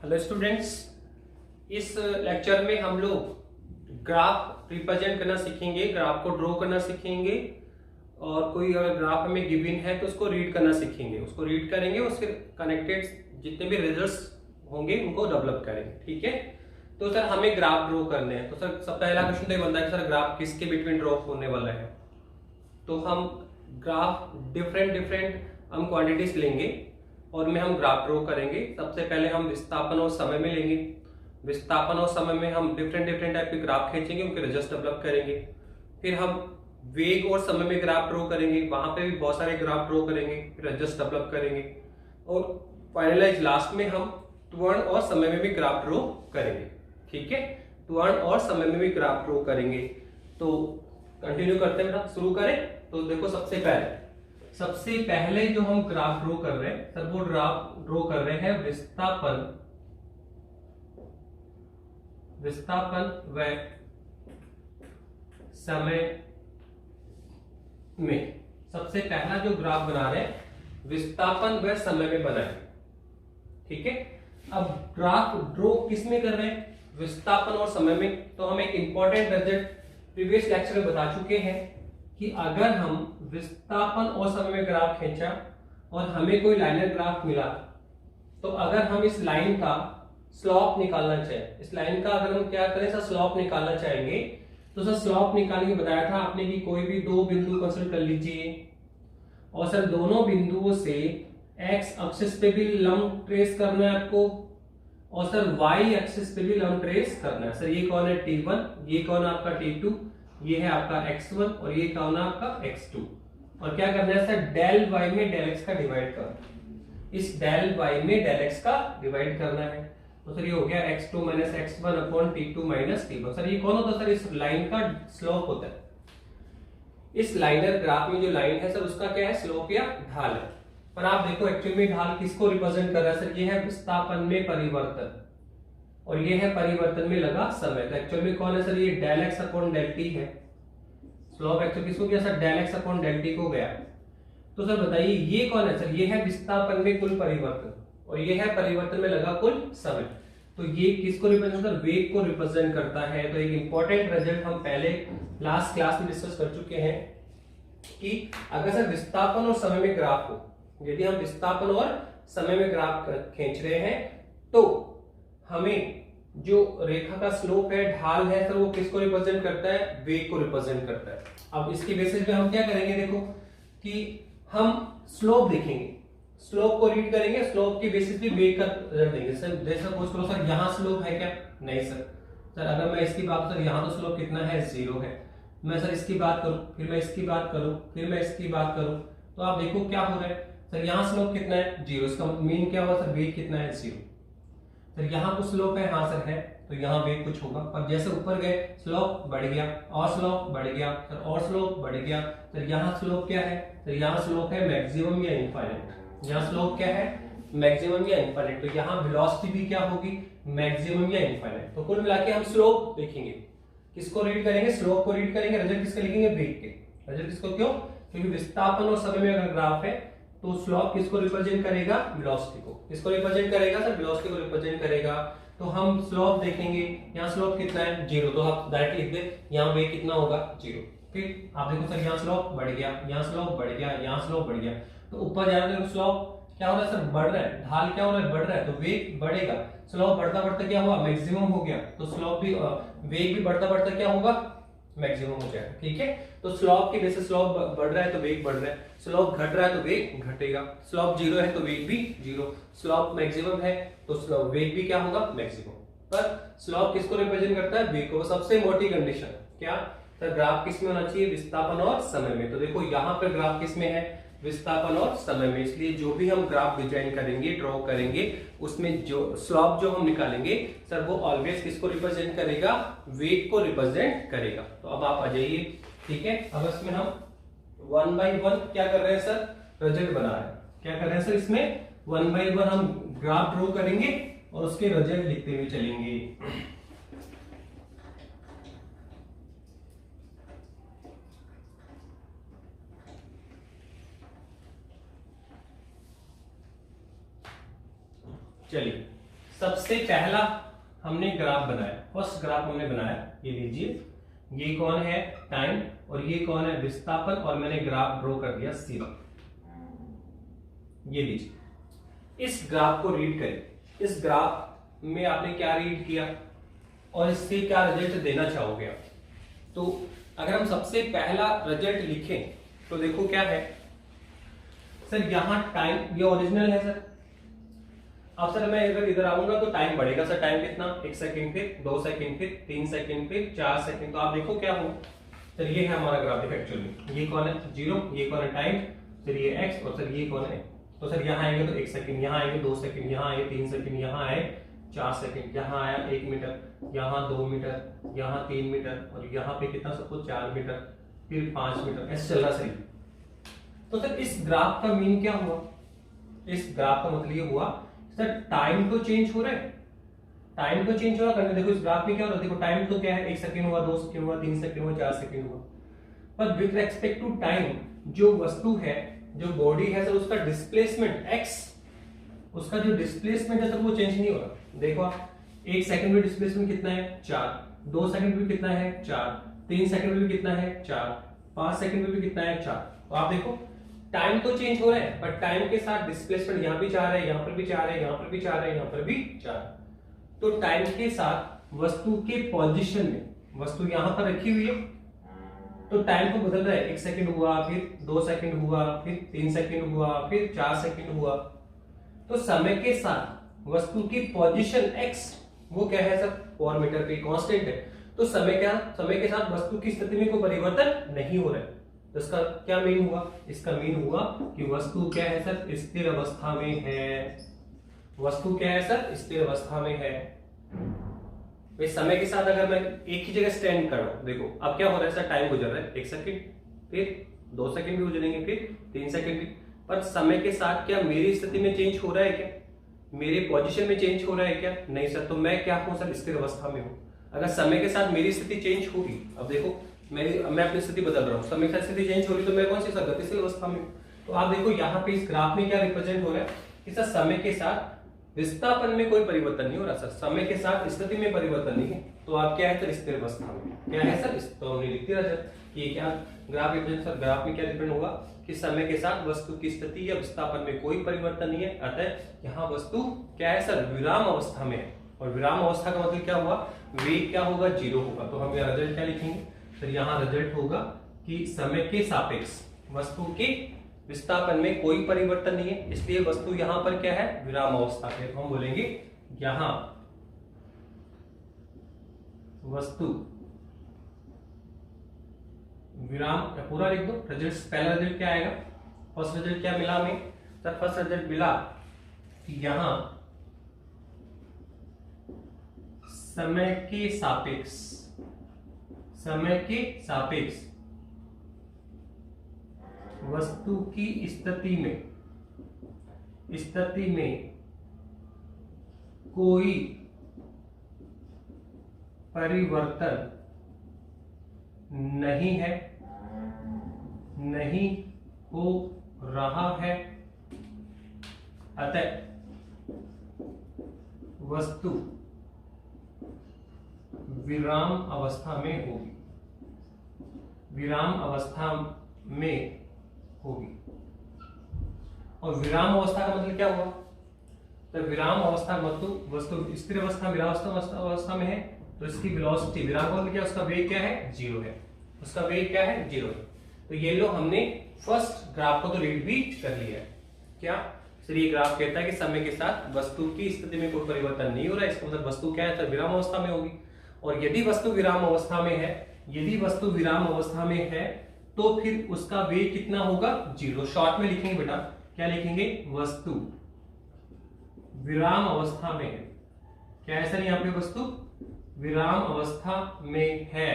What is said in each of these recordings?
Hello students, इस lecture में हम लोग ग्राफ रिप्रेजेंट करना सीखेंगे, ग्राफ को ड्रॉ करना सीखेंगे और कोई अगर ग्राफ हमें गिवन है तो उसको रीड करना सीखेंगे। उसको रीड करेंगे और फिर कनेक्टेड जितने भी रिजल्ट्स होंगे उनको डेवलप करेंगे। ठीक है, तो सर हमें ग्राफ ड्रॉ करने हैं तो सर सब पहला क्वेश्चन तो ये बनता है कि सर ग्राफ किसके बिटवीन ड्रॉ होने वाला है। तो हम ग्राफ डिफरेंट हम क्वांटिटीज लेंगे और में हम ग्राफ ड्रॉ करेंगे। सबसे पहले हम विस्थापन और समय में लेंगे। विस्थापन और समय में हम डिफरेंट टाइप के ग्राफ खींचेंगे, उनके रिजल्ट डेवलप करेंगे। फिर हम वेग और समय में ग्राफ ड्रॉ करेंगे, वहां पे भी बहुत सारे ग्राफ ड्रॉ करेंगे, फिर रिजल्ट डेवलप करेंगे और फाइनलाइज लास्ट में हम त्वरण और समय में भी ग्राफ ड्रॉ करेंगे। ठीक है, त्वरण और समय में भी ग्राफ ड्रॉ करेंगे। तो कंटिन्यू करते हैं, शुरू करें। तो देखो सबसे पहले जो हम ग्राफ ड्रॉ कर रहे हैं सर, वो ग्राफ ड्रॉ कर रहे हैं विस्थापन व समय में। सबसे पहला जो ग्राफ बना रहे हैं विस्थापन व समय में बनाएंगे। ठीक है, अब ग्राफ ड्रॉ किस में कर रहे हैं? विस्थापन और समय में। तो हम एक इंपॉर्टेंट रिजल्ट प्रीवियस लेक्चर में बता चुके हैं कि अगर हम विस्थापन और समय में ग्राफ खींचा और हमें कोई लाइनर ग्राफ मिला, तो अगर हम इस लाइन का स्लोप निकालना चाहें, इस लाइन का अगर हम क्या करें सर, स्लोप निकालना चाहेंगे, तो सर स्लोप निकालने के बताया था आपने कि कोई भी दो बिंदु कंसीडर कर लीजिए और सर दोनों बिंदुओं से एक्स एक्सिस पे भी लंब ट्रेस करना है आपको और सर वाई एक्सिस पे भी लंब ट्रेस करना है। सर ये कौन है T1, ये कौन है आपका T2, ये है आपका x1 और ये कौन है आपका x2। और क्या करना है सर, डेल y में डेल x का डिवाइड करना, इस डेल y में डेल x का डिवाइड करना है। तो सर ये हो गया x2 minus x1 upon T2 minus T1। Sir ये कौन होता है सर, इस लाइन का स्लोप होता है। इस लाइनर ग्राफ में जो लाइन है सर उसका क्या है, स्लोप या ढाल है। पर आप देखो एक्चुअली में ढाल किसको रिप्रेजेंट कर रहा है सर, ये है विस्थापन में परिवर्तन और ये है परिवर्तन में लगा समय। तो एक्चुअल में कौन है सर, ये del x upon del t है। स्लोप एक्चुअली किसको गया sir, del x upon del t को गया। तो सर बताइए ये कौन है सर, ये है विस्थापन में कुल परिवर्तन और ये है परिवर्तन में लगा कुल समय। तो ये किसको रिप्रेजेंट कर, वेग को रिप्रेजेंट करता है। तो एक इंपॉर्टेंट रिजल्ट हम पहले लास्ट क्लास में डिस्कस कर चुके हैं कि अगर सर विस्थापन और समय में ग्राफ हो, यदि हम विस्थापन और समय में ग्राफ खींच रहे हैं तो हमें जो रेखा का स्लोप है, ढाल है सर, वो किसको रिप्रेजेंट करता है, वेग को रिप्रेजेंट करता है। अब इसकी बेसिस पे हम क्या करेंगे, देखो कि हम स्लोप देखेंगे, स्लोप को रीड करेंगे, स्लोप की बेसिस पे वेग का रिजल्ट देंगे। सर जैसे सपोज करो सर यहाँ स्लोप है क्या, नहीं सर अगर मैं इसकी बात करूं, यहाँ तो स्लोप कितना है, 0 है। मैं सर इसकी बात करूं, फिर मैं इसकी बात करूं, फिर मैं इसकी बात करूं, तो आप देखो क्या हो रहा है सर, यहाँ स्लोप कितना है, 0। इसका मीन क्या हुआ सर, वेग कितना है, 0। सर यहाँ कुछ स्लोप है, हाँ सर है, तो यहाँ वेग कुछ होगा। और जैसे ऊपर गए स्लोप बढ़ गया और स्लोप बढ़ गया सर, और स्लोप बढ़ गया सर। यहाँ स्लोप क्या है सर, यहाँ स्लोप है मैक्सिमम या इनफाइनाइट। यहाँ स्लोप क्या है, मैक्सिमम या इनफाइनाइट। तो यहाँ वेलोसिटी भी क्या होगी, मैक्सिमम या इनफाइनाइट। तो कुल मिला के हम स्लोप देखेंगे, किसको रीड करेंगे, स्लोप को रीड करेंगे, रिजल्ट किसका लिखेंगे, वेग के। रिजल्ट किसको, क्यों, क्योंकि विस्थापन और समय में अगर ग्राफ है तो स्लोप किसको रिप्रेजेंट करेगा, वेलोसिटी को। किसको रिप्रेजेंट करेगा सर, वेलोसिटी को रिप्रेजेंट करेगा। तो हम स्लोप देखेंगे, यहाँ स्लोप कितना है, 0, तो आप डायरेक्ट लिख दे, यहाँ वेग कितना होगा, 0। फिर आप देखो सर यहाँ स्लोप बढ़ गया, यहाँ स्लोप बढ़ गया, यहाँ स्लोप बढ़ गया, तो ऊपर जा रहे स्लोप क्या हो रहा है सर, बढ़ रहा है, ढाल क्या हो रहा है, बढ़ रहा है, तो वेग बढ़ेगा। स्लोप बढ़ता बढ़ता क्या हुआ, मैक्सिमम हो गया, तो स्लोप भी वेग भी बढ़ता बढ़ता क्या होगा, मैक्सिमम हो जाएगा। ठीक है, तो स्लोप की बेसिस स्लोप बढ़ रहा है तो वेग बढ़ रहा है, स्लोप घट रहा है तो वेग घटेगा, स्लोप 0 है तो वेग भी 0, स्लोप मैक्सिमम है तो स्लोप वेग भी क्या होगा, मैक्सिमम। पर स्लोप किसको रिप्रेजेंट करता है, वेग को। सबसे मोटी कंडीशन क्या सर, ग्राफ किस में होना चाहिए, विस्थापन और समय में। तो देखो यहाँ पर ग्राफ किस में है, विस्थापन और समय में। इसलिए जो भी हम ग्राफ डिजाइन करेंगे, ड्रॉ करेंगे, उसमें जो स्लोप जो हम निकालेंगे सर, वो ऑलवेज किसको रिप्रेजेंट करेगा, वेग को रिप्रेजेंट करेगा। तो अब आप आ जाइए। ठीक है, अब इसमें हम 1 by 1 क्या कर रहे हैं सर, रिजल्ट बना रहे हैं। क्या कर रहे हैं सर, इसमें 1 by 1 हम ग्राफ ड्रॉ करेंगे और उसके रिजल्ट लिखते हुए चलेंगे। चलिए सबसे पहला हमने ग्राफ बनाया, फर्स्ट ग्राफ हमने बनाया, ये लीजिए, ये कौन है टाइम और ये कौन है विस्थापन, और मैंने ग्राफ ड्रॉ कर दिया सीधा। ये लीजिए, इस ग्राफ को रीड करें, इस ग्राफ में आपने क्या रीड किया और इससे क्या रिजल्ट देना चाहोगे आप। तो अगर हम सबसे पहला रिजल्ट लिखें तो देखो क्या है सर, यहां टाइम, ये ओरिजिनल है सर। अब सर मैं अगर इधर आऊंगा तो टाइम बढ़ेगा सर, टाइम कितना, 1 सेकंड, फिर 2 सेकंड, फिर 3 सेकंड, फिर 4 सेकंड। तो आप देखो क्या हो सर, ये है हमारा ग्राफ एक्चुअली, ये कौन है 0, ये कौन है टाइम, फिर ये x और सर ये कौन है। तो सर यहाँ आएंगे तो 1 सेकंड, यहाँ आएंगे 2 सेकंड, यहाँ आए 3 सेकंड, यहाँ आए 4 सेकंड, यहाँ आया 1 मीटर, यहाँ 2 मीटर, यहाँ 3 मीटर और यहाँ पे कितना सब कुछ 4 मीटर, फिर 5 मीटर, ऐसे चल रहा सही। तो सर इस ग्राफ का मीन क्या हुआ, इस ग्राफ का मतलब ये हुआ सर टाइम तो चेंज हो रहा है, टाइम तो चेंज हो रहा है। देखो इस ग्राफ में क्या हो रहा है, देखो टाइम तो क्या है, 1 सेकंड हुआ, 2 सेकंड हुआ, 3 सेकंड हुआ, 4 सेकंड हुआ, पर विद रेस्पेक्ट टू टाइम जो वस्तु है, जो बॉडी है सर, उसका डिस्प्लेसमेंट x, उसका जो डिस्प्लेसमेंट है सर वो चेंज नहीं हो रहा। देखो आप 1 सेकंड में डिस्प्लेसमेंट कितना है 4, 2 सेकंड में कितना है 4, 3 सेकंड में कितना है 4, 5 सेकंड में कितना है 4। तो आप देखो टाइम तो चेंज हो रहा है, पर टाइम के साथ डिस्प्लेसमेंट यहाँ भी 4 है, यहाँ पर भी 4 है, यहाँ पर भी 4 है, यहाँ पर भी 4। तो टाइम के साथ वस्तु के पोजीशन में, वस्तु यहाँ पर रखी हुई है तो टाइम को बदल रहा है, 1 सेकंड हुआ, फिर 2 सेकंड हुआ, फिर 3 सेकंड हुआ, फिर 4 सेकंड हुआ। तो समय के साथ वस्तु की पोजीशन x वो क्या है सर 4 मीटर पे कांस्टेंट है। तो समय के साथ वस्तु की स्थिति में कोई परिवर्तन नहीं हो रहा है। तो इसका क्या मीन हुआ, इसका मीन हुआ कि वस्तु क्या है सर स्थिर अवस्था में है, वस्तु क्या है सर स्थिर अवस्था में है। भाई समय के साथ अगर मैं एक ही जगह स्टैंड कर रहा हूं, देखो अब क्या हो रहा है सर, टाइम गुजर रहा है 1 सेकंड, फिर 2 सेकंड भी गुजरेंगे, फिर 3 सेकंड भी, पर समय के साथ क्या मेरी स्थिति में चेंज हो रहा है क्या, मेरे पोजीशन में चेंज हो रहा है क्या, नहीं सर। तो मैं क्या हूं सर स्थिर अवस्था में हूं। अगर समय के साथ मेरी स्थिति चेंज होगी, अब देखो मैं अपनी स्थिति बदल रहा हूँ, समय के साथ स्थिति चेंज हो रही तो मैं कौन सी सर गतिशील अवस्था में हूं। तो आप देखो यहाँ पे इस ग्राफ में क्या रिप्रेजेंट हो रहा है कि सर समय के साथ विस्थापन में कोई परिवर्तन नहीं हो रहा सर, समय के साथ स्थिति में परिवर्तन नहीं है। तो आप क्या है सर स्थिर अवस्था में, क्या है सर, तो हमने लिख दिया सर कि क्या ग्राफ रिप्रेजेंट, सर ग्राफ में क्या डिपेंड होगा कि समय के साथ वस्तु की स्थिति या विस्थापन में कोई परिवर्तन नहीं है, अतः यहाँ वस्तु क्या है सर विराम अवस्था में है। और विराम अवस्था का मतलब क्या हुआ, वेग क्या होगा 0 होगा। तो हम यहाँ रिजल्ट क्या लिखेंगे सर, यहाँ रिजल्ट होगा कि समय के सापेक्ष वस्तु के विस्थापन में कोई परिवर्तन नहीं है, इसलिए वस्तु यहां पर क्या है विराम अवस्था पे। तो हम बोलेंगे यहां वस्तु विराम, पूरा लिख दो रिजल्ट। पहला रिजल्ट क्या आएगा, फर्स्ट रिजल्ट क्या मिला हमें सर, फर्स्ट रिजल्ट मिला कि यहां समय के सापेक्ष, समय के सापेक्ष वस्तु की स्थिति में कोई परिवर्तन नहीं है, नहीं हो रहा है, अतः वस्तु विराम अवस्था में होगी, विराम अवस्था में होगी। और विराम अवस्था का मतलब क्या हुआ, तो विराम अवस्था मतलब वस्तु स्थिर अवस्था विराम अवस्था में है, तो इसकी वेलोसिटी, विराम का मतलब क्या, उसका वेग क्या है 0 है, उसका वेग क्या है 0 है। तो ये लो हमने फर्स्ट ग्राफ को तो रीड भी कर लिया है। क्या सर ये ग्राफ कहता है कि समय के साथ वस्तु की स्थिति में कोई परिवर्तन नहीं हो रहा है, इसका मतलब वस्तु क्या है, तो विराम अवस्था में होगी। और यदि वस्तु विराम अवस्था में है, यदि वस्तु विराम अवस्था में है तो फिर उसका वेग कितना होगा 0। शॉर्ट में लिखेंगे बेटा, क्या लिखेंगे, वस्तु विराम अवस्था में है, क्या है सर यहाँ पे वस्तु विराम अवस्था में है,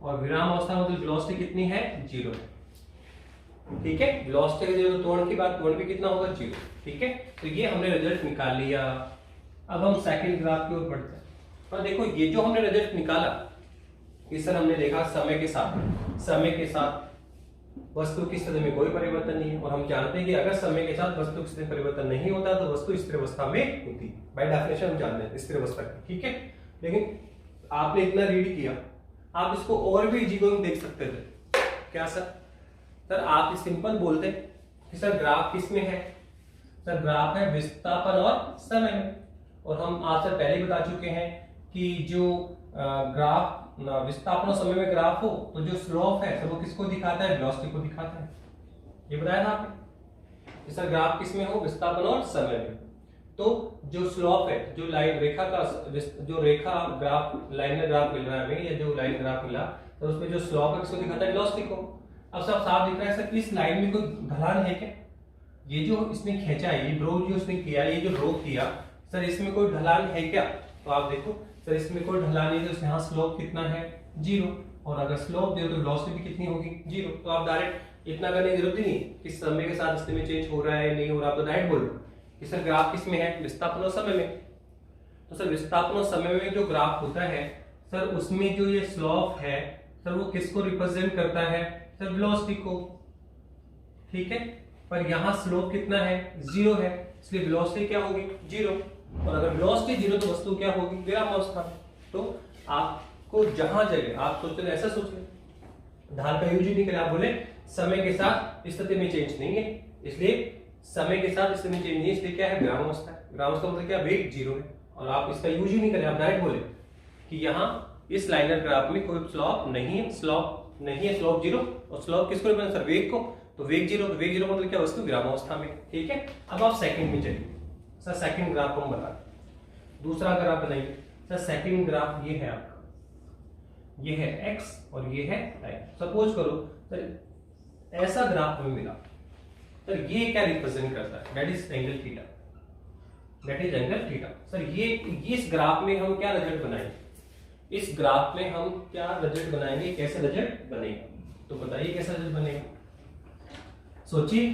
और विराम अवस्था मतलब वेलोसिटी कितनी है 0 है। ठीक है, वेलोसिटी का जो त्वरण की बात, त्वरण भी कितना होगा 0। ठीक है, तो ये हमने रिजल्ट निकाल लिया। अब हम सेकंड ग्राफ की ओर बढ़ते हैं। और देखो ये जो हमने रिजल्ट निकाला, ये सर हमने देखा समय के साथ वस्तु की स्थिति में कोई परिवर्तन नहीं है, और हम जानते हैं कि अगर समय के साथ वस्तु की स्थिति में परिवर्तन नहीं होता तो वस्तु स्थिर अवस्था में होती है। बाय डेफिनेशन हम जानते हैं स्थिर अवस्था की, ठीक है। लेकिन आपने इतना रीड किया, आप इसको और भी इजी गोइंग देख सकते थे। क्या सर आप सिंपल बोलते कि सर ग्राफ किस में है? सर ग्राफ है विस्थापन और समय में, और हम आपसे पहले ही बता चुके हैं कि जो ग्राफ विस्थापन और समय में ग्राफ हो तो जो स्लोप है सर वो किसको दिखाता है? वेलोसिटी को दिखाता है। ये बताया था आपने कि सर ग्राफ किस में हो? विस्थापन और समय में। तो जो स्लोप है, जो लाइन रेखा का जो रेखा ग्राफ लाइनर ग्राफ मिल रहा है हमें, या जो लाइन ग्राफ मिला तो उसमें जो स्लोप है किसको दिखाता है? वेलोसिटी को। अब सब साफ दिख रहा है सर इस लाइन में कोई ढलान है क्या? ये जो इसने खींचा है, ये ड्रॉ जो इसने किया, ये जो ड्रॉ किया सर इसमें कोई ढलान है क्या? तो आप देखो सर इसमें कोई ढलान नहीं, तो यहाँ स्लोप कितना है? 0। और अगर स्लोप दे तो वेलोसिटी भी कितनी होगी? 0। तो आप डायरेक्ट इतना करने की जरूरत ही नहीं कि समय के साथ स्थिति में चेंज हो रहा है नहीं हो रहा, तो डायरेक्ट बोलो कि सर ग्राफ किस में है? विस्थापन और समय में। तो सर विस्थापन और समय में जो ग्राफ होता है सर उसमें जो ये स्लोप है सर वो किसको रिप्रेजेंट करता है? सर वेलोसिटी को, ठीक है। पर यहाँ स्लोप कितना है? 0 है, इसलिए वेलोसिटी क्या होगी? 0। और अगर वेलोसिटी 0 तो वस्तु क्या होगी? विरामावस्था में। तो आपको जहां जगह आप सोचते हैं ऐसा सोच लें, ढाल का यूज ही नहीं करें, आप बोले समय के साथ स्थिति में चेंज नहीं है, इसलिए समय के साथ स्थिति में चेंज नहीं है, इसलिए क्या है? विरामावस्था है। विरामावस्था मतलब क्या? वेग 0 है, और आप इसका यूज ही नहीं करें, आप डायरेक्ट बोले कि यहाँ इस लाइनर ग्राफ में कोई स्लोप नहीं है, स्लोप 0। और स्लोप किसको रिप्रेजेंट? सर वेग को। तो वेग 0, तो वेग 0 मतलब क्या? वस्तु विरामावस्था में, ठीक है। अब आप सेकंड में चलिए सर, सेकंड ग्राफ को हम बता दें, दूसरा ग्राफ बनाइए सर। सेकंड ग्राफ ये है आपका, ये है x और ये है y। सपोज करो सर ऐसा ग्राफ हमें मिला, सर ये क्या रिप्रेजेंट करता है? That is angle theta, that is angle theta. Sir ये इस ग्राफ में हम क्या रिजल्ट बनाएंगे? इस ग्राफ में हम क्या रिजल्ट बनाएंगे? कैसे रिजल्ट बनेगा? तो बताइए कैसा रिजल्ट बनेगा, सोचिए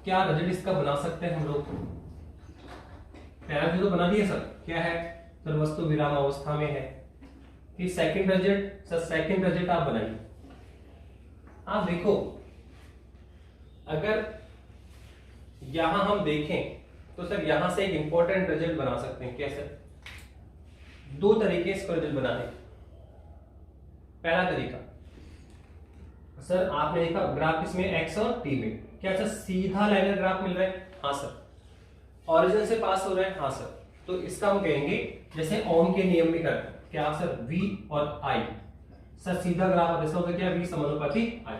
क्या रिजल्ट इसका बना सकते हैं हम लोग? पहला तो बना दिए सर, क्या है? सर वस्तु विराम अवस्था में है। फिर second result, sir second result आप बनाइए। आप देखो अगर यहां हम देखें तो सर यहां से एक इंपॉर्टेंट रिजल्ट बना सकते हैं। कैसे? 2 तरीके इसको रिजल्ट बनाने। पहला तरीका सर आपने देखा ग्राफ इसमें x और t में, क्या सर सीधा लाइनर ग्राफ मिल रहा है? हाँ सर। ओरिजिन से पास हो रहा है? हाँ सर। तो इसका हम कहेंगे जैसे ओम के नियम में करते हैं, क्या सर? v और i। सर सीधा ग्राफ जैसा होता है क्या? v समानुपाती i।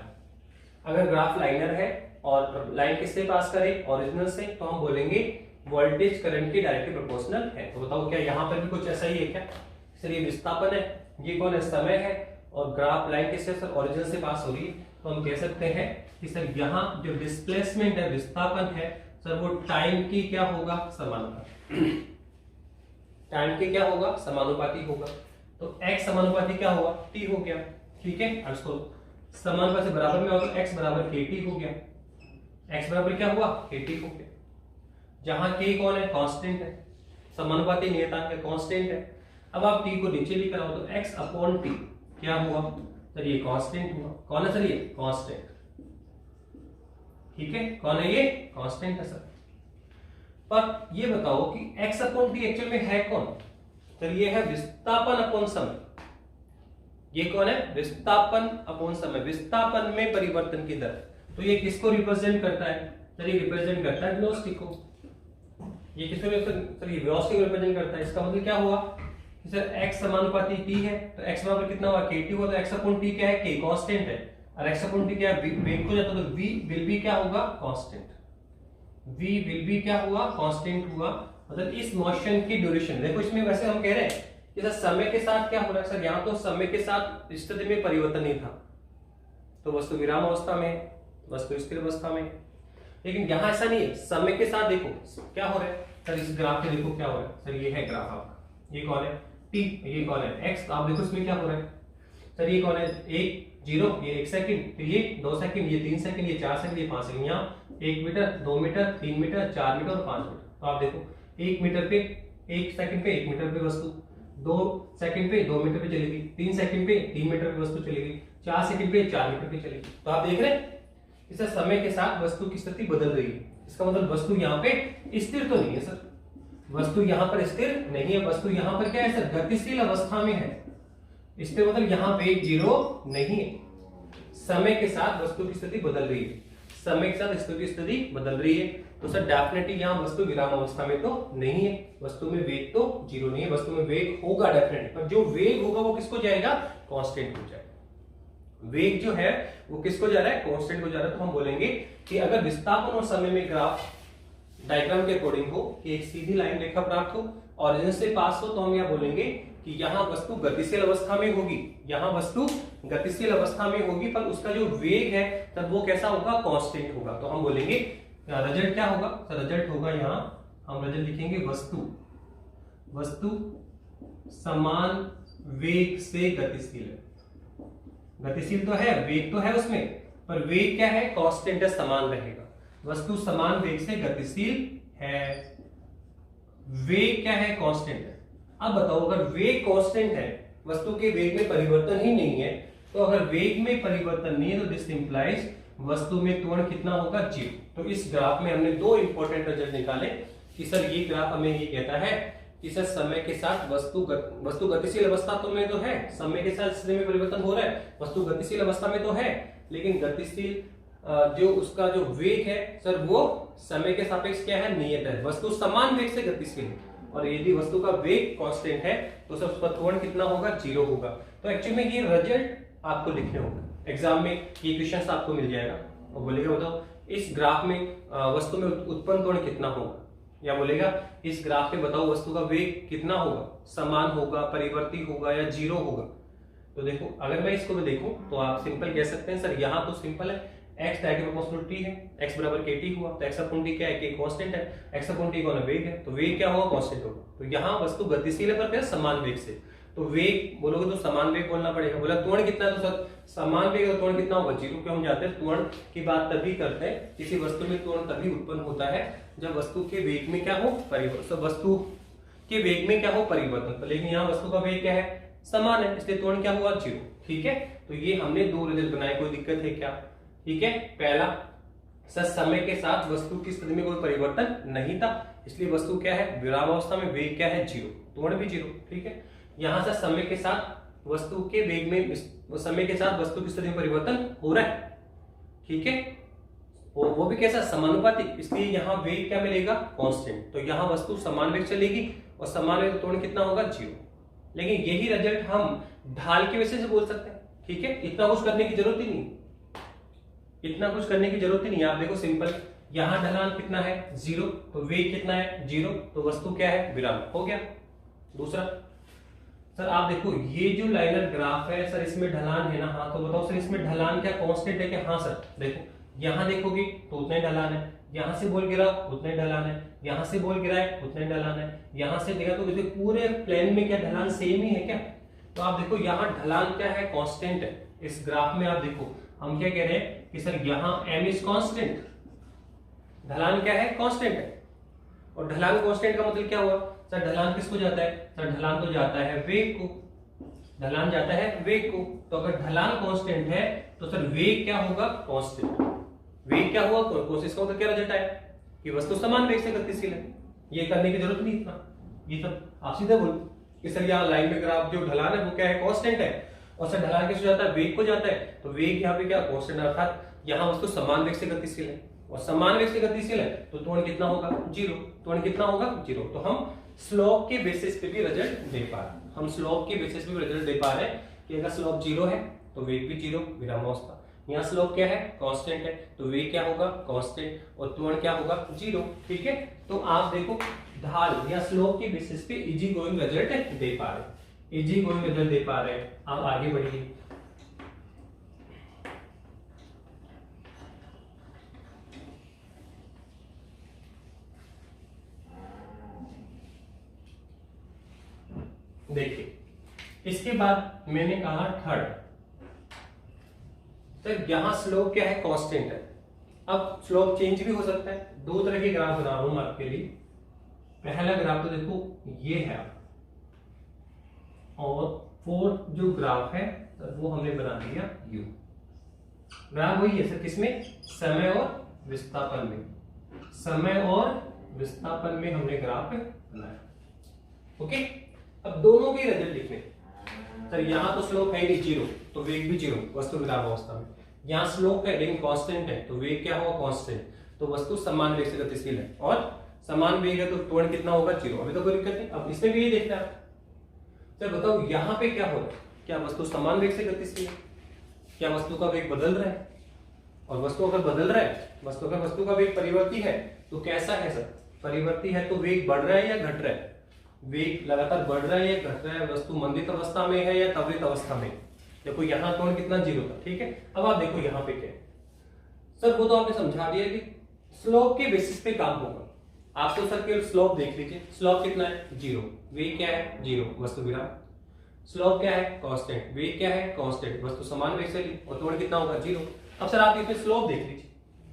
अगर ग्राफ लाइनर है और लाइन किससे पास करे? ओरिजिनल से, तो हम बोलेंगे वोल्टेज करंट के डायरेक्टली प्रोपोर्शनल है। तो बताओ क्या यहाँ पर भी कुछ ऐसा ही है क्या? सर ये विस्थापन है, ये कौन है? समय है, और ग्राफ लाइन किससे? सर ओरिजिन से पास हो रही है। तो हम कह सकते हैं कि सर यहाँ जो डिस्प्लेसमेंट है, विस्थापन है सर, वो टाइम की क्या होगा? समानुपाती। टाइम के क्या होगा? समानुपाती होगा। तो x समानुपाती क्या होगा? t हो गया, ठीक है। अब इसको समानुपाती बराबर में होगा, x बराबर kt हो गया। x बराबर क्या हुआ? kt हो गया। जहां k कौन है? कांस्टेंट है, समानुपाती नियतांक है, कांस्टेंट है। अब आप t को नीचे लेकर आओ तो x अपॉन t क्या हुआ? सर ये कांस्टेंट हुआ। कौन है सर? ये कांस्टेंट, ठीक है। कौन है ये? कांस्टेंट है सर। पर ये बताओ कि x अपॉन t एक्चुअल में है कौन? सर ये है विस्थापन अपॉन समय। ये कौन है? विस्थापन अपॉन समय, विस्थापन में परिवर्तन की दर। तो ये किसको रिप्रेजेंट करता है? सर ये रिप्रेजेंट करता है वेलोसिटी को। ये किसको? सर ये वेलोसिटी को रिप्रेजेंट करता है। इसका मतलब क्या हुआ कि सर x समानुपाती t है, तो x बराबर कितना हुआ? kt हुआ। तो x अपॉन t क्या है? k कांस्टेंट है, और x अपॉन t क्या है? वेग को जाता तो v विल बी क्या होगा? कांस्टेंट। v विल बी क्या हुआ? कांस्टेंट हुआ। मतलब इस मोशन की ड्यूरेशन, देखो इसमें वैसे हम कह रहे हैं कि सर समय के साथ क्या हो रहा है? सर यहाँ तो समय के साथ स्थिति में परिवर्तन नहीं था, तो वस्तु विराम अवस्था में, वस्तु स्थिर अवस्था में। लेकिन यहाँ ऐसा नहीं है, समय के साथ देखो क्या हो रहा है। सर इस ग्राफ में देखो क्या हो रहा है। सर ये है ग्राफ आपका, ये कौन है? t, ये कौन है? x। आप देखो इसमें क्या हो रहा है। सर ये कौन है? 1 0, ये 1 सेकंड, फिर ये 2 सेकंड, ये 3 सेकंड, ये 4 सेकंड, ये 5 सेकंड। यहाँ 1 मीटर, 2 मीटर, 3 मीटर, 4 मीटर और 5 मीटर। तो आप देखो 1 मीटर पे 1 सेकंड पे 1 मीटर पे वस्तु, 2 सेकंड पे 2 मीटर पे चलेगी, 3 सेकंड पे 3 मीटर पे वस्तु चलेगी, 4 सेकंड पे 4 मीटर पे चलेगी। तो आप देख रहे हैं कि सर समय के साथ वस्तु की स्थिति बदल रही है, इसका मतलब वस्तु यहाँ पे स्थिर तो नहीं है सर, वस्तु यहाँ पर स्थिर नहीं है, वस्तु यहाँ पर क्या है सर, गतिशील अवस्था में है। इसके मतलब यहाँ वेग जीरो नहीं है, समय के साथ वस्तु की स्थिति बदल रही है, समय के साथ वस्तु की स्थिति बदल रही है। तो सर डेफिनेटली यहाँ वस्तु विराम अवस्था में तो नहीं है, वस्तु में वेग तो जीरो नहीं है, वस्तु में वेग होगा डेफिनेटली, पर जो वेग होगा वो किसको जाएगा, कांस्टेंट हो जाएगा। वेग जो है वो किसको जा रहा है, कांस्टेंट को जा रहा है। तो हम बोलेंगे कि अगर विस्थापन और समय में ग्राफ डायग्राम के अकॉर्डिंग हो कि एक सीधी लाइन रेखा प्राप्त हो, ऑरिजिन से पास हो, तो हम यहाँ बोलेंगे कि यहाँ वस्तु गतिशील अवस्था में होगी, यहाँ वस्तु गतिशील अवस्था में होगी, पर उसका जो वेग है तब वो कैसा होगा, कांस्टेंट होगा। तो हम बोलेंगे रिजल्ट क्या होगा, तो रिजल्ट होगा यहाँ हम रिजल्ट लिखेंगे वस्तु समान वेग से गतिशील है। गतिशील तो है, वेग तो है उसमें, पर वेग क्या है, कांस्टेंट है, समान रहेगा। वस्तु समान वेग से गतिशील है, वेग क्या है, कांस्टेंट है। अब बताओ अगर वेग कांस्टेंट है, वस्तु के वेग में परिवर्तन ही नहीं है, तो अगर वेग में परिवर्तन नहीं है तो दिस इंप्लाइज वस्तु में त्वरण कितना होगा, जीरो। तो इस ग्राफ में हमने दो इंपॉर्टेंट रिजल्ट निकाले कि सर ये ग्राफ हमें ये कहता है कि सर समय के साथ वस्तु गतिशील अवस्था तो में तो है, समय के साथ स्थिति में परिवर्तन हो रहा है, वस्तु गतिशील अवस्था में तो है, लेकिन गतिशील जो उसका जो वेग है सर वो समय के सापेक्ष क्या है, नियत है। वस्तु समान वेग से गतिशील है, और यदि वस्तु का वेग कांस्टेंट है तो सर उसका त्वरण कितना होगा, जीरो होगा। तो एक्चुअली में ये रिजल्ट आपको लिखने होंगे एग्जाम में, ये क्वेश्चन आपको मिल जाएगा और बोलेगा बताओ इस ग्राफ में वस्तु में उत्पन्न त्वरण कितना होगा, या बोलेगा इस ग्राफ में बताओ वस्तु का वेग कितना होगा, समान होगा, परिवर्ती होगा या जीरो होगा। तो देखो अगर मैं इसको भी देखूं तो आप सिंपल कह सकते हैं सर यहाँ तो सिंपल है, x डायरेक्ट प्रोपोर्शनल t है, x बराबर kt हुआ, तो x अपॉन t क्या है, k कांस्टेंट है, x अपॉन t कौन है, वेग है, तो वेग क्या होगा, कांस्टेंट होगा। तो यहाँ वस्तु गतिशील है पर क्या समान वेग से, तो वेग बोलोगे तो समान वेग बोलना पड़ेगा। बोला त्वरण कितना है, तो सर समान वेग है, त्वरण कितना होगा, जीरो। क्यों हम जाते हैं त्वरण की बात तभी करते हैं, किसी वस्तु में त्वरण तभी उत्पन्न होता है जब वस्तु के वेग में क्या हो, परिवर्तन, वस्तु के वेग में क्या हो, परिवर्तन। लेकिन यहाँ वस्तु का वेग क्या है, समान है, इसलिए त्वरण क्या हुआ, जीरो। ठीक है, तो ये हमने दो रिजल्ट बनाए, कोई दिक्कत है क्या। ठीक है, पहला सर समय के साथ वस्तु की स्थिति में कोई परिवर्तन नहीं था, इसलिए वस्तु क्या है, विराम अवस्था में, वेग क्या है, जीरो, त्वरण भी जीरो। ठीक है, यहां से समय के साथ वस्तु के वेग में, समय के साथ वस्तु की स्थिति में परिवर्तन हो रहा है। ठीक है, और वो भी कैसा, समानुपातिक, इसलिए यहाँ वेग क्या मिलेगा, कांस्टेंट। तो यहाँ वस्तु समान वेग चलेगी और समान वेग त्वरण कितना होगा, जीरो। लेकिन यही रिजल्ट हम ढाल के वजह से बोल सकते हैं। ठीक है, इतना कुछ करने की जरूरत ही नहीं, इतना कुछ करने की जरूरत ही नहीं। आप देखो सिंपल, यहां ढलान कितना है, जीरो, तो वेग कितना है, जीरो, तो वस्तु क्या है, विराम, हो गया। दूसरा सर आप देखो ये जो लाइनर ग्राफ है सर, इसमें ढलान है ना, हाँ, तो बताओ सर इसमें ढलान क्या कांस्टेंट है क्या, हाँ सर देखो यहां देखोगे तो उतना ही ढलान है, यहां से बोल गिरा उतना ही ढलान है, यहां से बोल गिरा है उतना ही ढलान है, यहां से देखा तो पूरे प्लेन में क्या ढलान सेम ही है क्या। तो आप देखो यहाँ ढलान क्या है, कांस्टेंट है। इस ग्राफ में आप देखो हम क्या कह रहे हैं कि सर यहाँ m इज कांस्टेंट, ढलान क्या है, कांस्टेंट है, और ढलान कांस्टेंट का मतलब क्या हुआ सर, ढलान किसको जाता है सर, ढलान तो जाता है वेग को, ढलान जाता है वेग को। तो अगर ढलान कांस्टेंट है तो सर वेग क्या होगा, कांस्टेंट, वेग क्या हुआ, कोशिश का क्या रिजल्ट आया कि वस्तु समान वेग से गतिशील है। ये करने की जरूरत नहीं इतना, ये सब आप सीधे बोलो कि सर यहाँ लाइन में ग्राफ जो ढलान है वो क्या है, कांस्टेंट है, और सर ढलान किसको जाता है, वेग को जाता है, तो वेग यहाँ पे क्या, कांस्टेंट, अर्थात यहाँ वस्तु समान वेग से गतिशील है, और समान वेग से गतिशील है तो त्वरण कितना होगा, जीरो, त्वरण कितना होगा, जीरो। तो हम स्लोप के बेसिस पे भी रिजल्ट दे पा रहे हैं, हम स्लोप के बेसिस पे भी रिजल्ट दे पा रहे हैं कि अगर स्लोप जीरो है तो वेग भी जीरो, विराम अवस्था। यहाँ स्लोप क्या है, कांस्टेंट है, तो वेग क्या होगा, कांस्टेंट, और त्वरण क्या होगा, जीरो। ठीक है, तो आप देखो ढाल या स्लोप के बेसिस पे इजी गोइंग रिजल्ट दे पा रहे हैं, इजी गोइंग रिजल्ट दे पा रहे हैं। आप आगे बढ़िए, देखिए इसके बाद मैंने कहा थर्ड, सर यहां स्लोप क्या है, कांस्टेंट है। अब स्लोप चेंज भी हो सकता है, दो तरह के ग्राफ बना रहा हूं आपके लिए। पहला ग्राफ तो देखो ये है, और फोर्थ जो ग्राफ है वो हमने बना दिया यू। ग्राफ वही है सर, किसमें? समय और विस्थापन में। समय और विस्थापन में हमने ग्राफ बनाया। ओके, अब दोनों के रिजल्ट लिखने। सर यहाँ तो स्लोप है नहीं 0, तो वेग भी 0 वस्तु विरामावस्था में। यहाँ स्लोप है लेकिन कांस्टेंट है, तो वेग क्या होगा? कांस्टेंट। तो वस्तु समान वेग से गतिशील है, और समान वेग है तो त्वरण कितना होगा? 0। अभी तो कोई दिक्कत नहीं। अब इसमें भी यही देखना है। सर बताओ यहाँ पे क्या हो रहा है? क्या वस्तु समान वेग से गतिशील है? क्या वस्तु का वेग बदल रहा है? और वस्तु अगर बदल रहा है, वस्तु का वेग परिवर्ती है, तो कैसा है सर? परिवर्ती है तो वेग बढ़ रहा है या घट रहा है? वेग लगातार बढ़ रहा है या घट रहा है? वस्तु मंदित अवस्था में है या त्वरित अवस्था में? देखो यहाँ त्वरण कितना? 0 था। ठीक है, अब आप देखो यहाँ पे क्या है। सर वो तो आपने समझा दिया कि स्लोप के बेसिस पे काम होगा। आप तो सर केवल स्लोप देख लीजिए। स्लोप कितना है? 0। वेग क्या है? 0 वस्तु विराम। स्लोप क्या है? कांस्टेंट। वेग क्या है? कांस्टेंट। वस्तु समान वेग से ली, और त्वरण कितना होगा? 0। अब सर आप इसमें स्लोप देख लीजिए।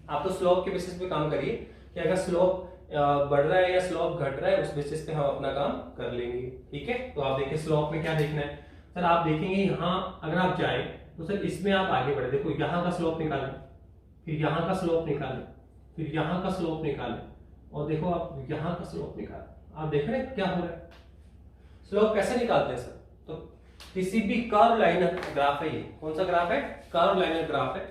आप तो स्लोप के बेसिस पे काम करिए कि अगर स्लोप बढ़ रहा है या स्लोप घट रहा है, उस बेसिस पे हम अपना काम कर लेंगे। ठीक है, तो आप देखिए स्लोप में क्या देखना है। सर आप देखेंगे यहाँ अगर आप जाए तो सर इसमें आप आगे बढ़े। देखो यहाँ का स्लोप निकालें, फिर यहाँ का स्लोप निकालें, फिर यहाँ का स्लोप निकालें, और देखो आप यहाँ का स्लोप निकालें। आप देख रहे हैं क्या हो रहा है? स्लोप कैसे निकालते हैं सर? तो किसी भी कर्व लाइनर ग्राफ है, ये कौन सा ग्राफ है? कर्व लाइनर ग्राफ है।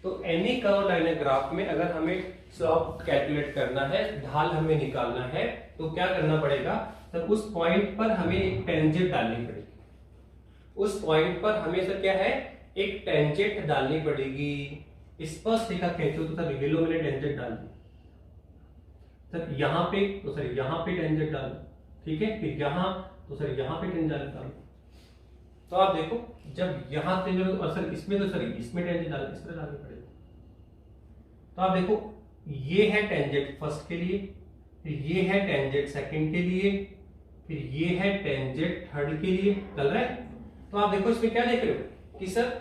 तो एनी कर्व लाइनर ग्राफ में अगर हमें स्लोप कैलकुलेट करना है, ढाल हमें निकालना है, तो क्या करना पड़ेगा सर? उस पॉइंट पर हमें एक टेंजेंट डालनी पड़ेगी। उस पॉइंट पर हमें सर क्या है? एक टेंजेंट डालनी पड़ेगी। स्पर्श रेखा खींचो तो सर ये लो मैंने टेंजेंट डाल दी सर यहाँ पे, तो सर यहाँ पे टेंजेंट डाल। ठीक है, फिर यहाँ, तो सर यहाँ पे टेंजेंट डाल। तो आप देखो जब यहाँ टेंजेंट, और सर इसमें, तो सर इसमें टेंजेंट डाल, इस तरह डालनी पड़ेगी। तो आप देखो ये है टेंजेंट फर्स्ट के लिए, फिर ये है टेंजेंट सेकंड के लिए, फिर ये है टेंजेंट थर्ड के लिए। चल रहा है? तो आप देखो इसमें क्या देख रहे हो कि सर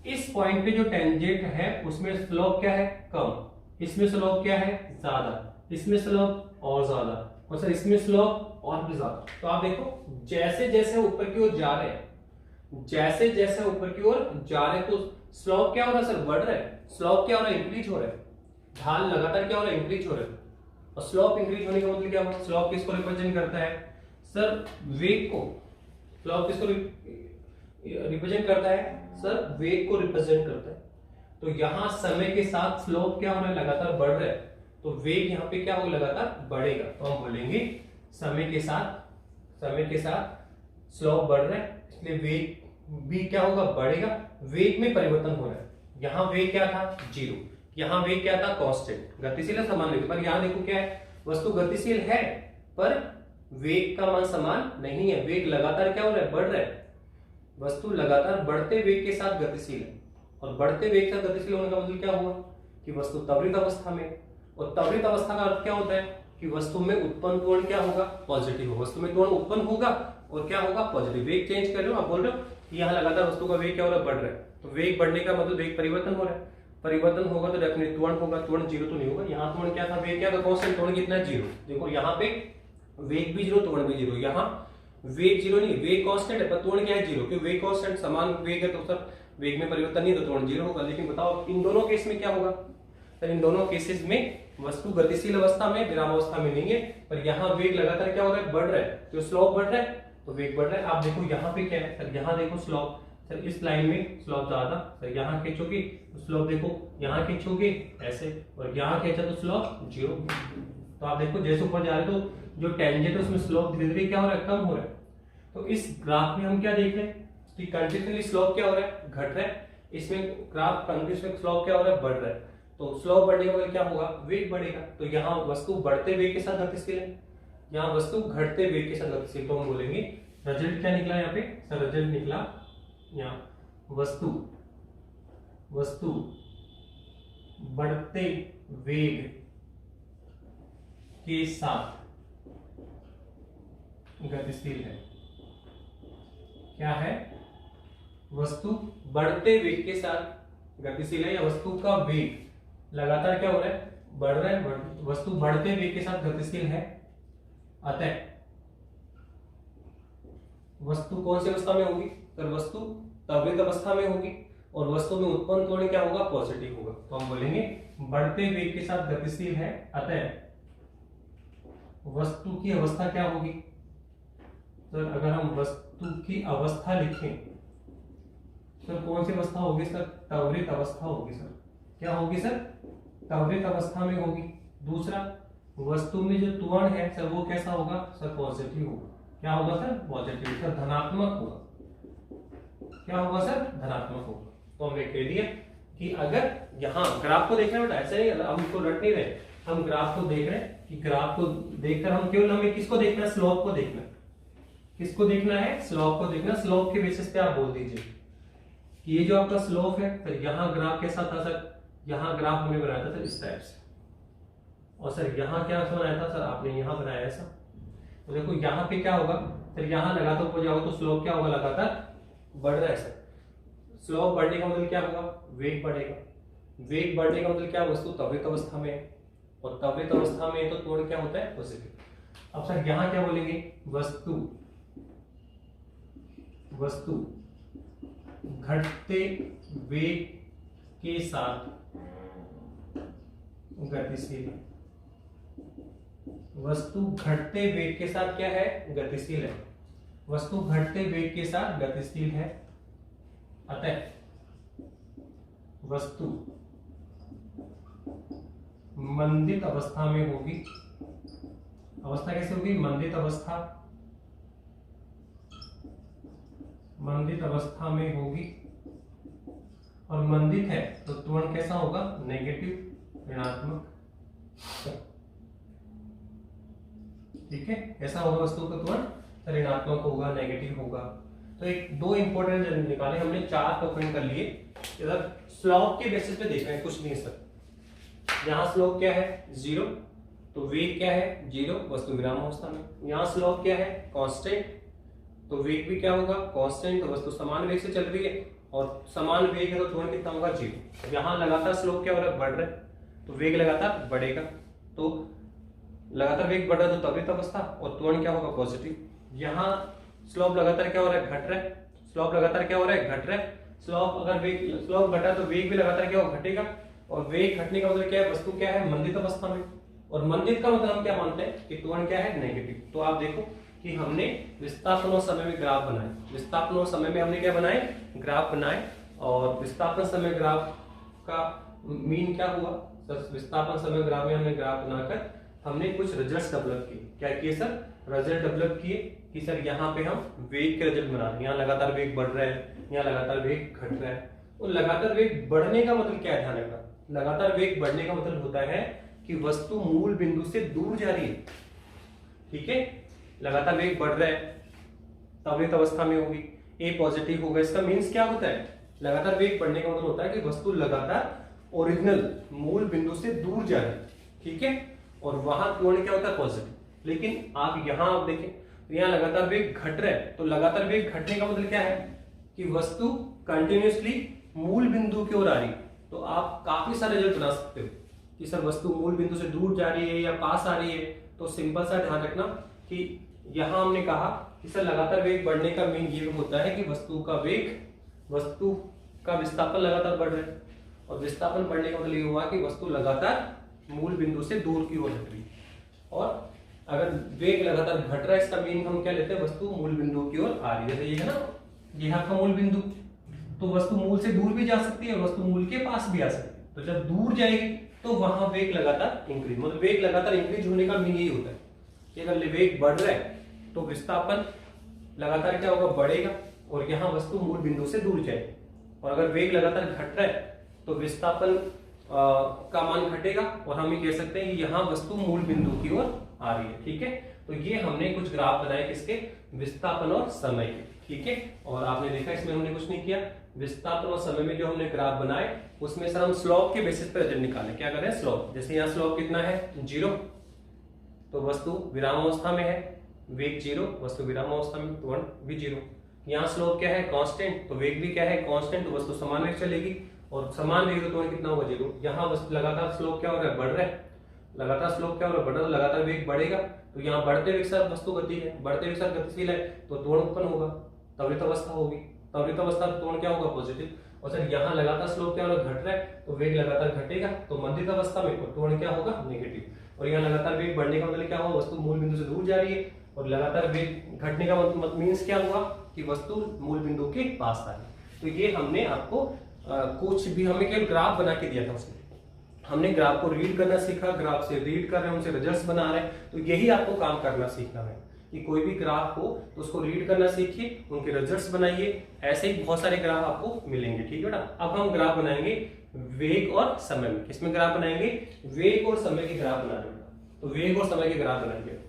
इस पॉइंट पे जो टेंजेंट है उसमें स्लोप क्या है? कम। इसमें स्लोप क्या है? ज्यादा। इसमें स्लोप और ज्यादा, और सर इसमें स्लोप और भी ज्यादा। तो आप देखो जैसे जैसे ऊपर की ओर जा रहे हैं, जैसे जैसे ऊपर की ओर जा रहे हैं, तो स्लोप क्या हो रहा है सर? बढ़ रहा है। स्लोप क्या हो रहा है? इंक्रीज हो रहा है। ढाल लगातार क्या हो रहा है? इंक्रीज हो रहा है। और स्लोप इंक्रीज होने का मतलब क्या होगा? स्लोप किसको रिप्रेजेंट करता है सर? वेग को। स्लोप किसको रिप्रेजेंट करता है सर? वेग को रिप्रेजेंट करता है। तो यहां समय के साथ स्लोप क्या हो रहा है? लगातार बढ़ रहा है। तो वेग यहाँ पे क्या होगा? लगातार बढ़ेगा। तो हम बोलेंगे समय के साथ स्लोप बढ़ रहा है, इसलिए वेग भी क्या होगा? बढ़ेगा। वेग में परिवर्तन हो रहा है। यहाँ वेग क्या था? 0। यहाँ वेग क्या था? कांस्टेंट। गतिशील है, समान वेग। पर यहाँ देखो क्या है? वस्तु गतिशील है पर वेग का मान समान नहीं है। वेग लगातार क्या हो रहा है? बढ़ रहा है। वस्तु लगातार बढ़ते वेग के साथ गतिशील है, और बढ़ते वेग के साथ गतिशील होने का मतलब क्या हुआ? कि वस्तु त्वरित अवस्था में। और त्वरित अवस्था का अर्थ क्या होता है? कि वस्तु में उत्पन्न त्वरण क्या होगा? पॉजिटिव होगा। वस्तु में त्वरण उत्पन्न होगा और क्या होगा? पॉजिटिव। वेग चेंज कर रहे हो, आप बोल रहे हो कि यहाँ लगातार वस्तु का वेग क्या हो रहा है? बढ़ रहा है। तो वेग बढ़ने का मतलब वेग परिवर्तन हो रहा है। परिवर्तन होगा तो डेफिनेटली त्वरण होगा। त्वरण 0 तो नहीं होगा। यहाँ त्वरण क्या था? वेग क्या था? कांस्टेंट। त्वरण कितना है? 0। देखो यहाँ पे वेग भी 0, त्वरण भी 0। यहाँ वेग 0 नहीं, वेग कांस्टेंट है, पर त्वरण क्या है? 0। क्योंकि वेग कांस्टेंट, समान वेग है, तो सर वेग में परिवर्तन नहीं, तो त्वरण 0 होगा। लेकिन बताओ इन दोनों केस में क्या होगा? सर इन दोनों केसेस में वस्तु गतिशील अवस्था में, विराम अवस्था में नहीं है, पर यहाँ वेग लगातार क्या हो रहा है? बढ़ रहा है। तो स्लोप बढ़ रहा है तो वेग बढ़ रहा है। आप देखो यहाँ पे क्या है सर? यहाँ देखो स्लोप, सर इस लाइन में स्लोप ज्यादा। सर यहाँ खींचोगे तो स्लोप देखो, यहाँ खींचोगे ऐसे, और यहाँ खींचा तो स्लोप 0। तो आप देखो जैसे ऊपर जा रहे तो जो टेंजेंट है उसमें स्लोप धीरे धीरे क्या हो रहा है? कम हो रहा है। तो इस ग्राफ में हम क्या देख रहे हैं कि कंटिन्यूअसली स्लोप क्या हो रहा है? घट रहा है। इसमें ग्राफ कंटिन्यूअसली स्लोप क्या हो रहा है? बढ़ रहा है। तो स्लोप बढ़ने का मतलब क्या होगा? वेग बढ़ेगा। तो यहाँ वस्तु बढ़ते वेग के साथ गतिशील है, यहाँ वस्तु घटते वेग के साथ गतिशील। तो हम बोलेंगे रिजल्ट क्या निकला यहाँ पे सर? रिजल्ट निकला यहाँ वस्तु बढ़ते वेग के साथ गतिशील है। क्या है? वस्तु बढ़ते वेग के साथ गतिशील है, या वस्तु का वेग लगातार क्या हो रहा है? बढ़ रहा है। वस्तु बढ़ते वेग के साथ गतिशील है। अतः वस्तु कौन सी अवस्था में होगी? तो वस्तु त्वरित अवस्था में होगी। और वस्तु में उत्पन्न त्वरण क्या होगा, पॉजिटिव होगा। तो हम बोलेंगे बढ़ते वेग के साथ गतिशील है, अतः वस्तु की अवस्था क्या होगी। सर अगर हम वस्तु की अवस्था लिखें सर कौन सी अवस्था होगी सर, त्वरित अवस्था होगी सर। क्या होगी सर, त्वरित अवस्था में होगी। दूसरा वस्तु में जो त्वरण है सर वो कैसा होगा सर, पॉजिटिव होगा। क्या होगा सर, पॉजिटिव सर, धनात्मक होगा। क्या होगा सर, धनात्मक होगा। तो हमने कह दिया कि अगर यहाँ ग्राफ को देख रहे हैं बेटा, ऐसे नहीं हम इसको रट नहीं रहे, हम ग्राफ को देख रहे हैं कि ग्राफ को देखकर हम केवल हमें किसको देखना है, स्लोप को देखना है। किसको देखना है, स्लोप को देखना। स्लोप के बेसिस पे आप बोल दीजिए कि ये जो आपका स्लोप है सर, यहाँ ग्राफ कैसा था सर, यहाँ ग्राफ हमने बनाया था सर इस टाइप से, और सर यहाँ क्या बनाया था सर, आपने यहाँ बनाया ऐसा। तो देखो यहाँ पे क्या होगा सर, यहाँ लगातार ऊपर जाओगे तो स्लोप क्या होगा, लगातार बढ़ रहा है सर। स्लोप बढ़ने का मतलब क्या होगा, वेग बढ़ेगा। वेग बढ़ने का मतलब क्या, वस्तु त्वरित अवस्था में है, और त्वरित अवस्था में तो त्वरण क्या होता है, पॉजिटिव। अब सर यहाँ क्या बोलेंगे, वस्तु घटते वेग के साथ गतिशील। वस्तु घटते वेग के साथ क्या है, गतिशील है। वस्तु घटते वेग के साथ गतिशील है, अतः वस्तु मंदित अवस्था में होगी। अवस्था कैसे होगी, मंदित अवस्था, मंदित अवस्था में होगी। और मंदित है तो त्वरण कैसा होगा, नेगेटिव, ऋणात्मक। ठीक है, कैसा होगा वस्तु का त्वरण, ऋणात्मक होगा, नेगेटिव होगा। तो एक दो इंपॉर्टेंट निकाले हमने, 4 टोकन कर लिए। इधर स्लोप के बेसिस पे देख रहे हैं, कुछ नहीं सर। यहाँ स्लोप क्या है, 0, तो वेग क्या है 0, वस्तु विराम अवस्था में। यहाँ स्लोप क्या है, कांस्टेंट, तो वेग भी क्या होगा, कांस्टेंट, तो वस्तु समान वेग से चल रही है, और समान वेग है तो त्वरण कितना होगा, 0। यहाँ लगातार स्लोप क्या हो रहा है, बढ़ रहा है, तो वेग लगातार बढ़ेगा। तो लगातार वेग बढ़ रहा है तो त्वरित अवस्था, और त्वरण क्या होगा, पॉजिटिव। यहाँ स्लोप लगातार क्या हो रहा है, घट रहा है। स्लोप लगातार क्या हो रहा है, घट रहा है। स्लोप अगर वेग स्लोप घटा तो वेग भी लगातार क्या होगा, घटेगा। और वेग घटने का मतलब क्या है, वस्तु क्या है, मंदित अवस्था में। और मंदित का मतलब हम क्या मानते हैं कि त्वरण क्या है, नेगेटिव। तो आप देखो कि हमने विस्थापन और समय में ग्राफ बनाए। विस्थापन और समय में हमने क्या बनाए, ग्राफ बनाए। और विस्थापन समय ग्राफ का मीन क्या हुआ, विस्थापन समय ग्राफ में हमने ग्राफ बनाकर हमने कुछ रिजल्ट्स डेवलप किए। क्या किए सर, रिजल्ट डेवलप किए कि सर यहाँ पे हम वेग के रिजल्ट बना रहे हैं। यहाँ लगातार वेग बढ़ रहा है, यहाँ लगातार वेग घट रहा है। और लगातार वेग बढ़ने का मतलब क्या है, ध्यान रखना, लगातार वेग बढ़ने का मतलब होता है कि वस्तु मूल बिंदु से दूर जा रही है। ठीक है, लगातार वेग बढ़ रहा है, त्वरित अवस्था में होगी, ए पॉजिटिव होगा। इसका मीन्स क्या होता है, लगातार वेग बढ़ने का मतलब होता है कि वस्तु लगातार ओरिजिनल मूल बिंदु से दूर जा रही है। ठीक है, और वहां त्वरण क्या होता है, पॉजिटिव। लेकिन आप यहां आप देखें, यहाँ लगातार वेग घट रहा है, तो लगातार वेग घटने का मतलब क्या है कि वस्तु कंटिन्यूअसली मूल बिंदु की ओर आ रही है। तो आप काफी सारे रिजल्ट बना सकते हो कि सर वस्तु मूल बिंदु से दूर जा रही है या पास आ रही है। तो सिंपल सा ध्यान रखना कि यहां हमने कहा कि सर लगातार वेग बढ़ने का मीन ये होता है कि वस्तु का वेग, वस्तु का विस्थापन लगातार बढ़ रहा है। और विस्थापन बढ़ने का मतलब ये हुआ कि वस्तु लगातार मूल बिंदु से दूर की ओर हट रही है। और अगर वेग लगातार घट रहा है, इसका मीन हम क्या लेते हैं, वस्तु मूल बिंदु की ओर आ रही है। जैसे ये है ना, ये है आपका मूल बिंदु, तो वस्तु मूल से दूर भी जा सकती है, वस्तु मूल के पास भी आ सकती है। तो जब दूर जाएगी तो वहां वेग लगातार इंक्रीज, मतलब वेग लगातार इंक्रीज होने का मीन यही होता है कि अगर वेग बढ़ रहा है तो विस्थापन लगातार क्या होगा, बढ़ेगा, और यहाँ वस्तु मूल बिंदु से दूर जाएगी। और अगर वेग लगातार घट रहा है तो विस्थापन का मान घटेगा, और हम ये कह सकते हैं कि यहाँ वस्तु मूल बिंदु की ओर आ रही है। ठीक है, तो ये हमने कुछ ग्राफ बनाए किसके, विस्थापन और समय के। ठीक है, और आपने देखा इसमें हमने कुछ नहीं किया, विस्थापन और समय में जो हमने ग्राफ बनाए उसमें सर हम स्लोप के बेसिस पर रिजल्ट निकाले। क्या करें, स्लोप। जैसे यहाँ स्लोप कितना है, 0, तो वस्तु विराम अवस्था में है, वेग 0, वस्तु विराम अवस्था में, त्वरण भी 0। यहाँ स्लोप क्या है, कांस्टेंट, तो वेग भी क्या है, कांस्टेंट, तो वस्तु समान वेग चलेगी, और समान वेग तो त्वरण कितना होगा, 0। यहाँ वस्तु लगातार स्लोप क्या हो रहा है, बढ़ रहा है, लगातार स्लोप क्या हो रहा है, बढ़ रहा है, लगातार वेग बढ़ेगा। तो यहाँ बढ़ते वेग साथ वस्तु गति है, बढ़ते वेग साथ गतिशील है, तो त्वरण उत्पन्न होगा, त्वरित अवस्था होगी। त्वरित अवस्था त्वरण क्या होगा, पॉजिटिव। और सर यहाँ लगातार स्लोप क्या होगा, घट रहा है, तो वेग लगातार घटेगा, तो मंदित अवस्था में त्वरण क्या होगा, नेगेटिव। और यहाँ लगातार वेग बढ़ने का मतलब क्या हुआ, वस्तु मूल बिंदु से दूर जा रही है, और लगातार वेग घटने का मतलब मीन्स क्या हुआ कि वस्तु मूल बिंदु के पास आ रही। तो ये हमने आपको कुछ भी हमें केवल ग्राफ बना के दिया था उसमें, हमने ग्राफ को रीड करना सीखा, ग्राफ से रीड कर रहे हैं, उनसे रिजल्ट्स बना रहे हैं। तो यही आपको काम करना सीखना है कि कोई भी ग्राफ हो तो उसको रीड करना सीखिए, उनके रिजल्ट्स बनाइए। ऐसे ही बहुत सारे ग्राफ आपको मिलेंगे, ठीक है बेटा। अब हम ग्राफ बनाएंगे वेग और समय में। किसमें ग्राफ बनाएंगे, वेग और समय के ग्राफ बना रहे हैं, तो वेग और समय के ग्राफ बनाएंगे।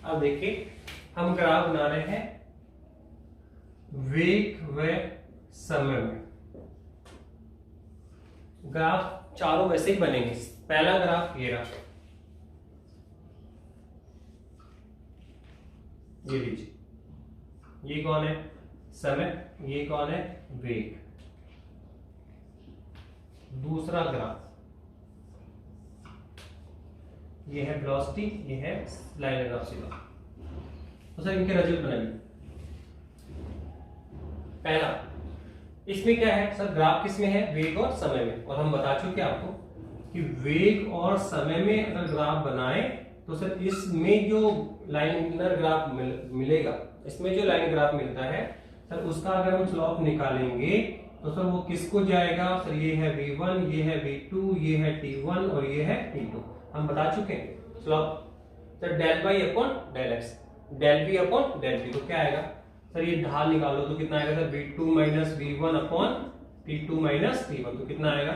अब देखिए हम ग्राफ बना रहे हैं वेग व समय में। ग्राफ चारों वैसे ही बनेंगे। पहला ग्राफ ये रहा, ये लीजिए, ये कौन है, समय, ये कौन है, वेग। दूसरा ग्राफ ये है वेलोसिटी, ये है लाइन ऑफ सीधा। तो सर इनके रिजल्ट बनाइए। पहला इसमें क्या है सर, ग्राफ किसमें है, वेग और समय में। और हम बता चुके आपको कि वेग और समय में अगर ग्राफ बनाए तो सर इसमें जो लाइनर ग्राफ मिलेगा, इसमें जो लाइन ग्राफ मिलता है सर, उसका अगर हम स्लोप निकालेंगे तो सर वो किसको जाएगा, सर ये है v1, ये है v2, ये है t1 और ये है t2। हम बता चुके हैं slope sir del by upon del x, del v upon del t। तो क्या आएगा सर, ये ढाल निकालो तो कितना आएगा sir, v2 minus v1 upon t2 minus t1। तो कितना आएगा,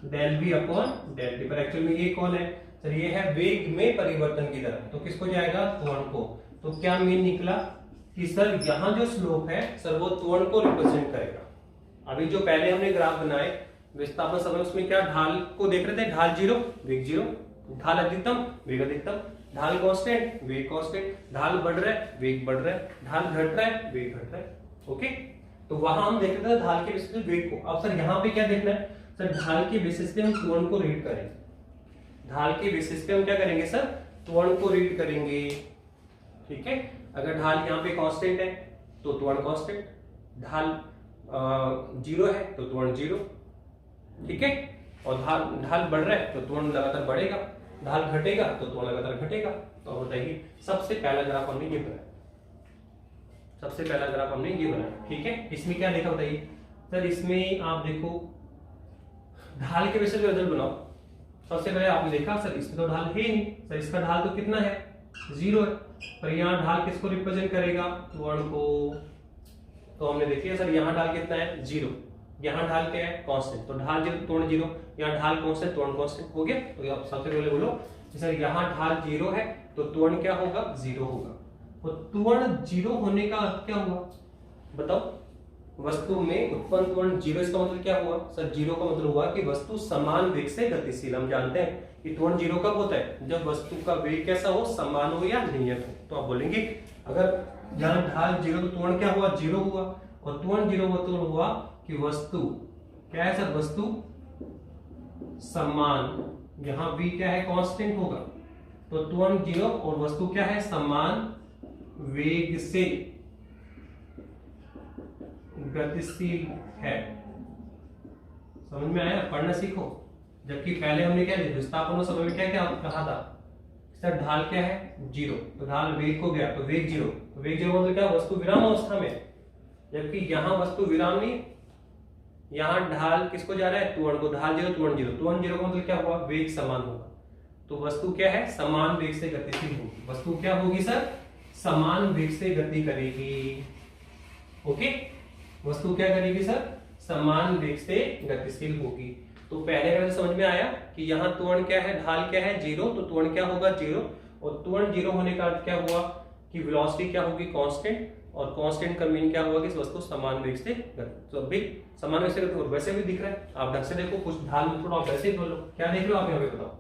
del v upon del t। पर एक्चुअल में ये कौन है सर, ये है वेग में परिवर्तन की दर। तो किसको जाएगा, त्वरण को। तो क्या मीन निकला कि सर यहाँ जो स्लोप है सर वो त्वरण को रिप्रेजेंट करेगा। अभी जो पहले हमने ग्राफ बनाए विस्थापन समय, उसमें क्या ढाल को देख रहे थे, ढाल जीरो वेग जीरो, ढाल अधिकतम वेग अधिकतम, ढाल कांस्टेंट वेग कांस्टेंट, ढाल बढ़ रहा है वेग बढ़ रहा है, ढाल घट रहा है वेग घट रहा है। ओके, तो वहां हम देख रहे थे ढाल के बेसिस पे वेग को। अब सर यहाँ पे क्या देखना है सर, ढाल के बेसिस पे हम त्वरण को रीड करेंगे। ढाल के बेसिस पे हम क्या करेंगे सर, त्वरण को रीड करेंगे। ठीक है, अगर ढाल यहाँ पे कांस्टेंट है तो त्वरण कांस्टेंट, ढाल जीरो है तो त्वरण जीरो। ठीक है, और ढाल बढ़ रहा है तो त्वरण लगातार बढ़ेगा, ढाल घटेगा तो त्वरण लगातार घटेगा। तो अब बताइए, सबसे पहला ग्राफ हमने ये बनाया, सबसे पहला ग्राफ हमने ये बनाया। ठीक है, इसमें क्या देखा बताइए सर, इसमें आप देखो ढाल के बेसिस पे रिजल्ट बनाओ। सबसे पहले आपने देखा सर इसमें तो ढाल है ही नहीं सर, इसका ढाल तो कितना है, जीरो है। पर यहाँ ढाल किसको रिप्रेजेंट करेगा, त्वरण को। तो हमने देखिए सर यहाँ ढाल कितना है, जीरो, यहाँ ढाल क्या है, कांस्टेंट। तो ढाल जीरो त्वरण जीरो, यहाँ ढाल कांस्टेंट त्वरण कांस्टेंट हो गया। तो आप सबसे पहले बोलो कि सर यहाँ ढाल जीरो है तो त्वरण क्या होगा, जीरो होगा। और त्वरण जीरो होने का अर्थ क्या हुआ बताओ, वस्तु में उत्पन्न त्वरण जीरो। इसका मतलब क्या हुआ सर, जीरो का मतलब हुआ कि वस्तु समान वेग से गतिशील। हम जानते हैं कि त्वरण जीरो कब होता है, जब वस्तु का वेग कैसा हो, समान हो या नियत हो। तो आप बोलेंगे अगर यहाँ ढाल जीरो तो त्वरण क्या हुआ, जीरो हुआ। और त्वरण जीरो हुआ तो हुआ कि वस्तु क्या है सर, वस्तु समान, यहाँ v क्या है, कांस्टेंट होगा। तो त्वरण जीरो और वस्तु क्या है, समान वेग से गतिशील है। समझ में आया, पढ़ना सीखो। जबकि पहले हमने क्या लिखा, विस्थापन और समय में क्या क्या कहा था सर, ढाल क्या है, जीरो। तो ढाल वेग को गया तो वेग जीरो। तो वेग जीरो मतलब क्या, वस्तु विराम अवस्था में। जबकि यहाँ वस्तु विराम नहीं, यहाँ ढाल किसको जा रहा है, त्वरण को। ढाल जीरो त्वरण जीरो, त्वरण जीरो का मतलब क्या हुआ, वेग समान होगा। तो वस्तु क्या है, समान वेग से गतिशील होगी। वस्तु क्या होगी सर, समान वेग से गति करेगी। ओके, वस्तु क्या करेगी सर, समान वेग से गतिशील होगी। तो पहले का समझ में आया कि यहाँ त्वरण क्या है, ढाल क्या है, 0, तो त्वरण क्या होगा 0, और त्वरण 0 होने का अर्थ क्या हुआ कि वेलोसिटी क्या होगी, कांस्टेंट, और कांस्टेंट का मीन क्या हुआ कि इस वस्तु समान वेग से तो अभी समान वेग से गति, और वैसे भी दिख रहा है, आप ढंग से देखो, कुछ ढाल में थोड़ा वैसे ही बोलो, क्या देख लो आप यहाँ पे, बताओ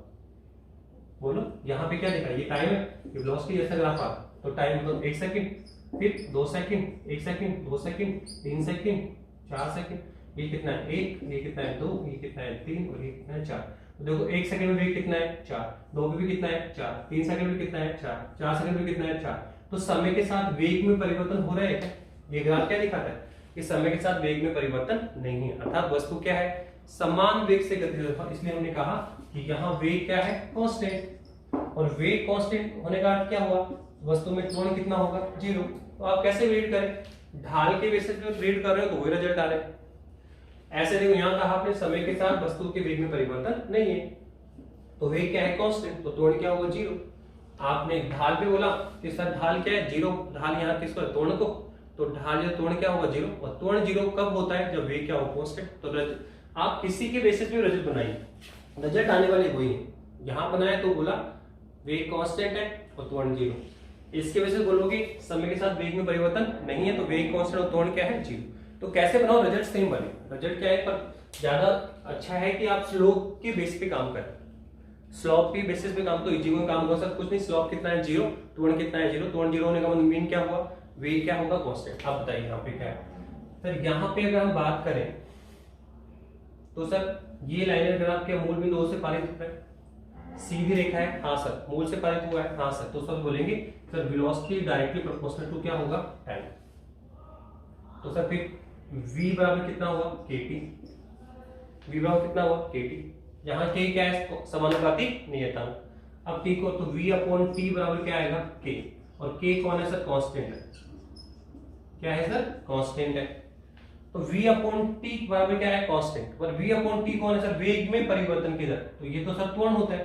बोलो, यहाँ पे क्या दिख रहा है, ये टाइम है, ये वेलोसिटी जैसा ग्राफ आ, तो टाइम तो 1 सेकंड, फिर 2 second, 1 second, 2 second, 3 second, 4 second, ये कितना है 1, ये कितना है 2, ये कितना है 3, और ये कितना है 4। तो देखो 1 सेकंड में वेग कितना है 4, 2 में भी कितना है 4, 3 सेकंड में कितना है 4, 4 सेकंड में कितना है 4। तो समय के साथ वेग में परिवर्तन हो रहा है क्या, ये ग्राफ क्या दिखाता है कि समय के साथ वेग में परिवर्तन नहीं है, अर्थात वस्तु क्या है, समान वेग से गतिशील। इसलिए हमने कहा कि यहाँ वेग क्या है, कांस्टेंट, और वेग कांस्टेंट होने का अर्थ क्या हुआ, वस्तु में त्वरण कितना होगा 0। तो आप कैसे रीड करें, ढाल के बेसिस पे रीड कर रहे हो तो वही रिजल्ट आ रहा है। ऐसे देखो यहाँ कहा आपने समय के साथ वस्तु के वेग में परिवर्तन नहीं है, तो वेग क्या है कांस्टेंट, तो त्वरण क्या होगा 0। आपने ढाल पे बोला कि सर ढाल क्या है 0, ढाल यहाँ किसको, त्वरण को, तो ढाल या त्वरण क्या होगा 0, और त्वरण 0 कब होता है, जब वेग क्या हो कांस्टेंट। तो आप किसी के बेसिस पे रिजल्ट बनाइए, रिजल्ट आने वाले वही है। यहाँ बनाया तो बोला वेग कांस्टेंट है और त्वरण 0, इसके वजह से बोलोगे समय के साथ वेग में परिवर्तन नहीं है, तो वेग कांस्टेंट और त्वरण क्या है 0। तो कैसे बनाओ, रिजल्ट सेम बने, रिजल्ट क्या है, पर ज्यादा अच्छा है कि आप स्लोप के बेस पे काम करें, स्लोप के बेसिस पे काम, तो इजी में काम होगा सर, कुछ नहीं, स्लोप कितना है 0, त्वरण कितना है 0, त्वरण 0 होने का मीन क्या हुआ, वेग क्या होगा कांस्टेंट। आप बताइए यहाँ पे क्या है सर, यहाँ पे अगर हम बात करें तो सर ये लाइनर ग्राफ क्या मूल बिंदु से पारित होता है, सीधी रेखा है, हाँ सर, मूल से पारित हुआ है, हाँ सर, तो सर बोलेंगे sir velocity directly proportional to क्या होगा, टाइम। तो सर फिर v बराबर कितना हुआ kt, v बराबर कितना हुआ kt, यहाँ k क्या है, समानुपाती नियतांक। अब t को तो v अपॉन t बराबर क्या आएगा k, और k कौन है सर, कांस्टेंट है, क्या है सर, कांस्टेंट है। तो v अपॉन t बराबर क्या है, कांस्टेंट, और v अपॉन t कौन है सर, वेग में परिवर्तन की दर, तो ये तो सर त्वरण होता है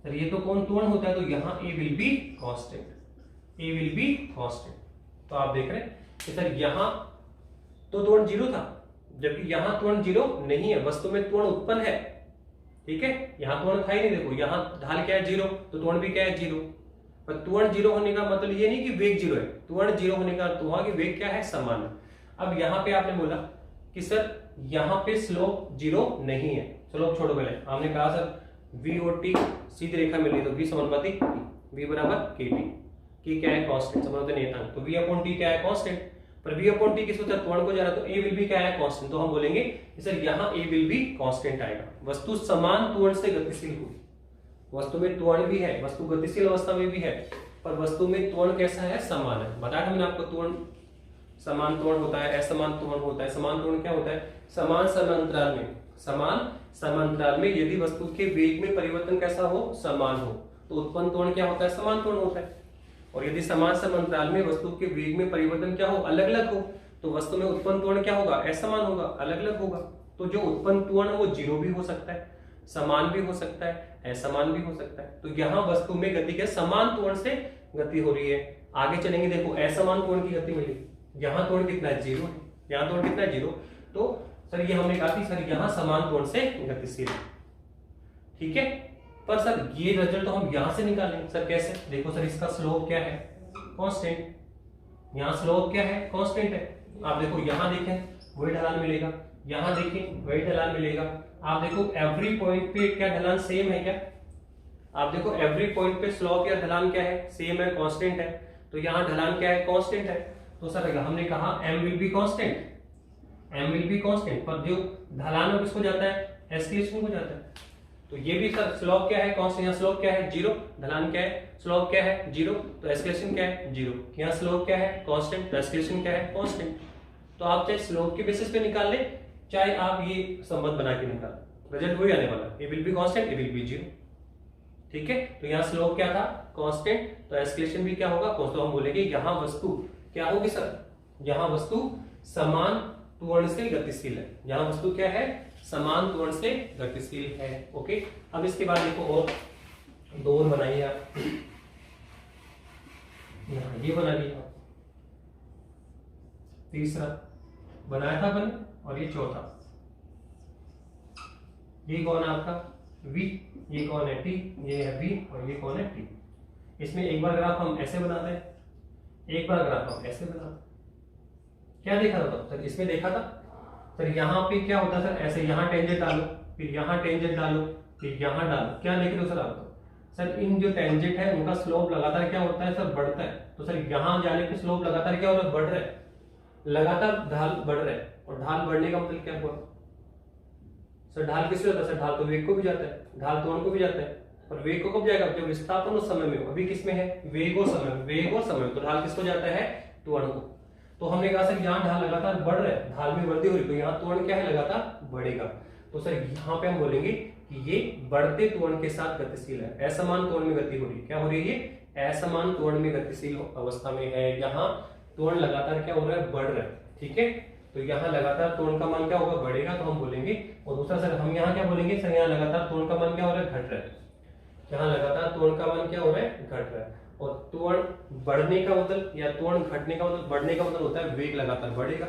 सर, ये तो कौन त्वरण होता है, तो यहाँ a will be constant, a will be constant. तो आप देख रहे हैं कि सर यहाँ तो त्वरण 0 था, जबकि यहाँ त्वरण 0 नहीं है, वस्तु में त्वरण उत्पन्न है, ठीक है, यहाँ त्वरण था ही नहीं, देखो यहाँ ढाल क्या है 0, तो त्वरण भी क्या है 0, पर त्वरण 0 होने का मतलब ये नहीं कि वेग 0 है, त्वरण 0 होने का अर्थ हुआ कि वेग क्या है, समान है। अब यहाँ पे आपने बोला कि सर यहाँ पे स्लोप 0 नहीं है, स्लोप छोड़ो, पहले हमने कहा सर v और t सीधी रेखा मिल रही, तो v समानुपाती v बराबर kt, k क्या है कांस्टेंट, समानुपाती नियतांक, तो v अपॉन t क्या है कांस्टेंट, पर v अपॉन t किस होता है, त्वरण को जा रहा, तो a विल बी क्या है कांस्टेंट, तो हम बोलेंगे सर यहाँ a विल बी कांस्टेंट आएगा। वस्तु समान त्वरण से गतिशील हुई, वस्तु में त्वरण भी है, वस्तु गतिशील अवस्था में भी है, पर वस्तु में त्वरण कैसा है, समान है। बताया मैंने आपको, त्वरण समान त्वरण होता है, असमान त्वरण होता है। समान त्वरण क्या होता है, समान समांतराल में, समान समांतराल में यदि वस्तु के वेग में परिवर्तन कैसा हो, समान हो, तो उत्पन्न त्वरण क्या होता है, समान त्वरण होता है। और यदि समान समांतराल में वस्तु के वेग में परिवर्तन क्या हो, अलग अलग हो, तो वस्तु में उत्पन्न त्वरण क्या होगा, असमान होगा, अलग अलग होगा। तो जो उत्पन्न त्वरण है वो 0 भी हो सकता है, समान भी हो सकता है, असमान भी हो सकता है। तो यहाँ वस्तु में गति के समान त्वरण से गति हो रही है। आगे चलेंगे, देखो असमान त्वरण की गति मिलेगी, यहाँ त्वरण कितना है 0 है, यहाँ त्वरण कितना है 0, तो सर ये हमने कहा कि सर यहाँ समान त्वरण से गतिशील है, ठीक है। पर सर ये रिजल्ट तो हम यहां से निकालेंगे सर, कैसे, देखो सर इसका स्लोप क्या है, कांस्टेंट, यहाँ स्लोप क्या है, कांस्टेंट है। आप देखो यहाँ देखें वही ढलान मिलेगा, यहाँ देखें वही ढलान मिलेगा। आप देखो एवरी पॉइंट पे क्या ढलान सेम है क्या, आप देखो एवरी पॉइंट पे स्लोप या ढलान क्या है, सेम है, कांस्टेंट है। तो यहाँ ढलान क्या है, कांस्टेंट है। तो सर हमने कहा m will be constant, m will be constant, पर जो ढलान में किसको जाता है, एस्केलेशन को जाता है। तो ये भी सर स्लोप क्या है, कांस्टेंट, यहाँ स्लोप क्या है 0, ढलान क्या है, स्लोप क्या है 0, तो एस्केलेशन क्या है 0। यहाँ स्लोप क्या है, कांस्टेंट, तो एस्केलेशन क्या है, कांस्टेंट। तो आप चाहे स्लोप के बेसिस पे निकाल ले, चाहे आप ये संबंध बना के निकाल, रिजल्ट वही आने वाला, A will be constant, A will be 0, ठीक है। तो यहाँ स्लोप क्या था, कांस्टेंट, तो एस्केलेशन भी क्या होगा, कांस्टेंट। हम बोलेंगे यहाँ वस्तु क्या होगी सर, यहाँ वस्तु समान त्वरण से गतिशील है, यहाँ वस्तु क्या है, समान त्वरण से गतिशील है, ओके। अब इसके बाद देखो और दो और बनाइए आप, यहाँ ये बना लिया, तीसरा बनाया था अपन, और ये चौथा, ये कौन है आपका v, ये कौन है t, ये है v, और ये कौन है t। इसमें एक बार ग्राफ हम ऐसे बनाते हैं, एक बार ग्राफ हम ऐसे बनाते हैं। क्या देखा था सर? इसमें देखा था सर यहाँ पे क्या होता है सर, ऐसे यहाँ टेंजेंट डालो, फिर यहाँ टेंजेंट डालो, फिर यहाँ डालो, क्या देख रहे हो सर आप? सर इन जो टेंजेंट है उनका स्लोप लगातार क्या होता है सर, बढ़ता है। तो सर यहाँ जाने पे स्लोप लगातार क्या हो रहा है, बढ़ रहा है, लगातार ढाल बढ़ रहा है। और ढाल बढ़ने का मतलब क्या हुआ सर? ढाल किससे जाता है सर? ढाल तो वेग को भी जाता है, ढाल त्वरण को भी जाता है, और वेग को कब जाएगा? जब विस्थापन उस समय में हो। अभी किसमें है? वेग और समय, वेग और समय, तो ढाल किसको जाता है? त्वरण को। तो हमने कहा सर यहाँ ढाल लगातार बढ़ रहा है, ढाल में वृद्धि हो रही है, तो यहाँ त्वरण क्या है? लगातार बढ़ेगा। तो सर यहाँ पे हम बोलेंगे कि ये बढ़ते त्वरण के साथ गतिशील है, असमान त्वरण में गति हो रही है। क्या हो रही है? ये असमान त्वरण में गतिशील अवस्था में है। यहाँ त्वरण लगातार क्या हो रहा है? बढ़ रहा है। ठीक है, तो यहाँ लगातार त्वरण का मान क्या होगा? बढ़ेगा, तो हम बोलेंगे। और दूसरा सर हम यहाँ क्या बोलेंगे सर? यहाँ लगातार त्वरण का मान क्या हो रहा है? घट रहा है। यहाँ लगातार त्वरण का मान क्या हो रहा है? घट रहा है। और त्वरण बढ़ने का मतलब या त्वरण घटने का मतलब, बढ़ने का मतलब होता है वेग लगातार बढ़ेगा,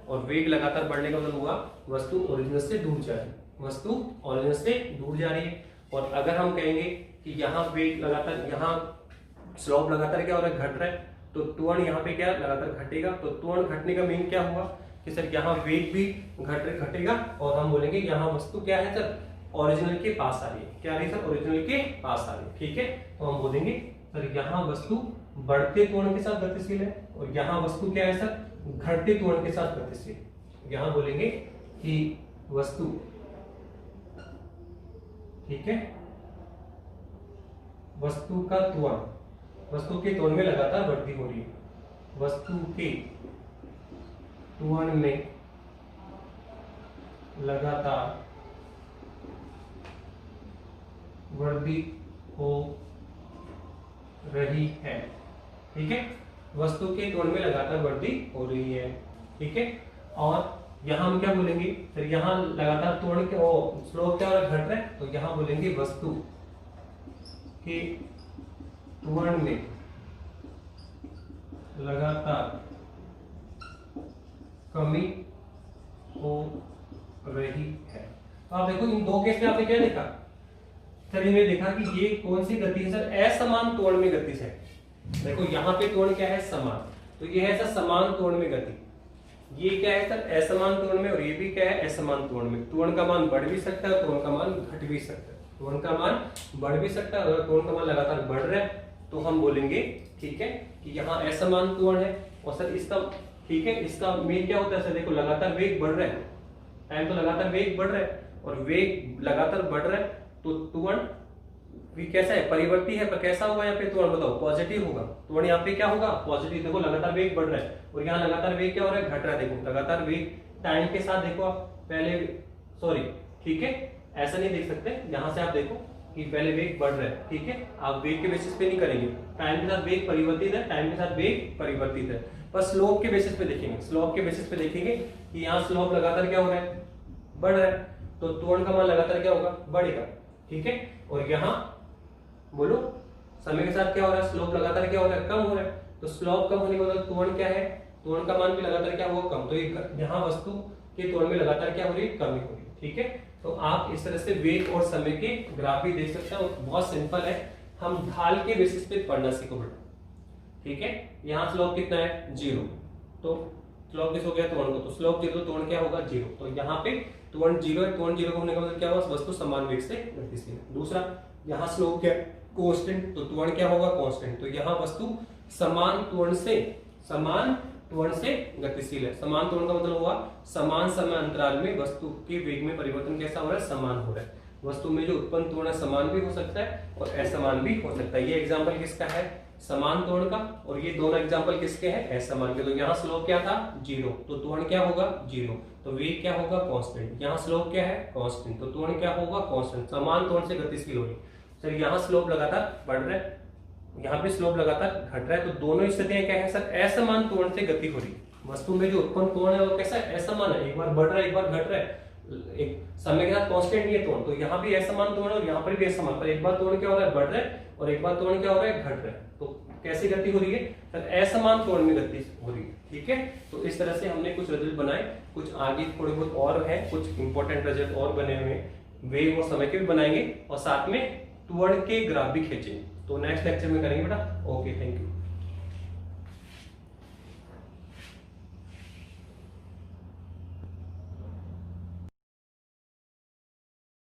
और वेग लगातार बढ़ने का मतलब हुआ वस्तु ओरिजिन से दूर जा रही है, वस्तु ओरिजिन से दूर जा रही है। और अगर हम कहेंगे कि यहाँ वेग लगातार, यहाँ स्लोप लगातार क्या हो रहा है? घट रहा है, तो त्वरण यहाँ पे क्या लगातार घटेगा। तो त्वरण घटने का मीन क्या हुआ कि सर यहाँ वेग भी घटेगा, और हम बोलेंगे यहाँ वस्तु क्या है सर? ओरिजिनल के पास आ रही है। क्या आ रही है सर? ओरिजिनल के पास आ रही है। ठीक है, तो हम बोलेंगे सर यहाँ वस्तु बढ़ते त्वरण के साथ गतिशील है, और यहाँ वस्तु क्या है सर? घटते त्वरण के साथ गतिशील। यहाँ बोलेंगे कि वस्तु, ठीक है, वस्तु का त्वरण, वस्तु के त्वरण में लगातार वृद्धि हो रही है, वस्तु के त्वरण में लगातार वृद्धि हो रही है। ठीक है, वस्तु के त्वरण में लगातार वृद्धि हो रही है। ठीक है, और यहां हम क्या बोलेंगे सर? यहाँ लगातार त्वरण के स्लोप क्या हो रहा है? घट रहा है, तो यहाँ बोलेंगे वस्तु के त्वरण में लगातार कमी हो रही है। तो आप देखो इन दो केस में आपने क्या देखा सर? इन्हें देखा कि ये कौन सी गति है सर? असमान त्वरण में गति है। देखो यहाँ पे त्वरण क्या है? समान, तो ये है सर समान त्वरण में गति। ये क्या है सर? असमान त्वरण में, और ये भी क्या है? असमान त्वरण में। त्वरण का मान बढ़ भी सकता है, त्वरण का मान घट भी सकता है। त्वरण का मान बढ़ भी सकता है, अगर त्वरण का मान लगातार बढ़ रहा है तो हम बोलेंगे, ठीक है, कि यहाँ असमान त्वरण है। और सर इसका, ठीक है, इसका मेन क्या होता है सर? देखो लगातार वेग बढ़ रहा है, टाइम तो लगातार वेग बढ़ रहा है, और वेग लगातार बढ़ रहा है, तो त्वरण भी कैसा है? परिवर्ती है। पर कैसा होगा यहाँ पे त्वरण? बताओ, पॉजिटिव होगा। त्वरण यहाँ पे क्या होगा? पॉजिटिव। देखो लगातार वेग बढ़ रहा है, और यहाँ लगातार वेग क्या हो रहा है? घट रहा है। देखो लगातार वेग टाइम के साथ, देखो आप पहले, सॉरी, ठीक है, ऐसा नहीं देख सकते। यहाँ से आप देखो कि पहले वेग बढ़ रहा है, ठीक है, आप वेग के बेसिस पे नहीं करेंगे, टाइम के साथ वेग परिवर्तित है, टाइम के साथ वेग परिवर्तित है, पर स्लोप के बेसिस पे देखेंगे। स्लोप के बेसिस पे देखेंगे कि यहाँ स्लोप लगातार क्या हो रहा है? बढ़ रहा है, तो त्वरण का मान लगातार क्या होगा? बढ़ेगा। ठीक है, और यहाँ बोलो समय के साथ क्या हो रहा है? स्लोप लगातार क्या हो रहा है? कम हो रहा है। तो स्लोप कम होने का मतलब त्वरण क्या है? त्वरण का मान भी लगातार क्या होगा? कम। तो यहाँ वस्तु के त्वरण में लगातार क्या हो रही है? कमी हो रही है। ठीक है, तो आप इस तरह से वेग और समय के ग्राफ भी देख सकते हो। बहुत सिंपल है, हम ढाल के बेसिस पे पढ़ना सीखो बेटा। ठीक है, यहाँ स्लोप कितना है? 0, तो स्लोप किस हो गया? त्वरण को, तो स्लोप 0, त्वरण क्या होगा? 0। तो यहाँ पे त्वरण 0 है, त्वरण 0 होने का मतलब क्या हुआ? वस्तु समान वेग से गतिशील है। दूसरा, यहाँ स्लोप क्या है? कांस्टेंट, तो त्वरण क्या होगा? कांस्टेंट। तो यहाँ वस्तु समान त्वरण से गतिशील है। समान त्वरण का मतलब हुआ समान समय अंतराल में वस्तु के वेग में परिवर्तन कैसा हो रहा है? समान हो रहा है। वस्तु में जो उत्पन्न त्वरण समान भी हो सकता है और असमान भी हो सकता है। ये एग्जांपल किसका है? समान त्वरण का, और ये दोनों एग्जांपल किसके हैं? असमान के। तो यहाँ स्लोप क्या था? 0, तो त्वरण क्या होगा? 0, तो वेग क्या होगा? कांस्टेंट। यहाँ स्लोप क्या है? कांस्टेंट, तो त्वरण क्या होगा? कांस्टेंट। समान त्वरण से गतिशील हो रही। सर यहाँ स्लोप लगातार बढ़ रहा है, यहाँ पे स्लोप लगातार घट रहा है, तो दोनों स्थितियां क्या है सर? असमान त्वरण से गति हो रही है। वस्तु में जो उत्पन्न त्वरण है वो कैसा है? असमान है, एक बार बढ़ रहा है, एक बार घट रहा है। एक समय के साथ कांस्टेंट नहीं है त्वरण, तो यहाँ भी असमान त्वरण और यहाँ पर भी असमान, पर एक बार त्वरण क्या हो रहा है, बढ़ रहा है, और एक बार त्वरण क्या हो रहा है, घट रहा है। तो कैसी गति हो रही है, सर असमान त्वरण में गति हो रही है। ठीक है, तो इस तरह से हमने कुछ रिजल्ट बनाए, कुछ आगे थोड़े बहुत और है, कुछ इंपॉर्टेंट रिजल्ट और बने हुए हैं, वेव और समय के भी बनाएंगे, और साथ में त्वरण के ग्राफ भी खींचेंगे। तो नेक्स्ट लेक्चर में करेंगे बेटा। Okay, thank you.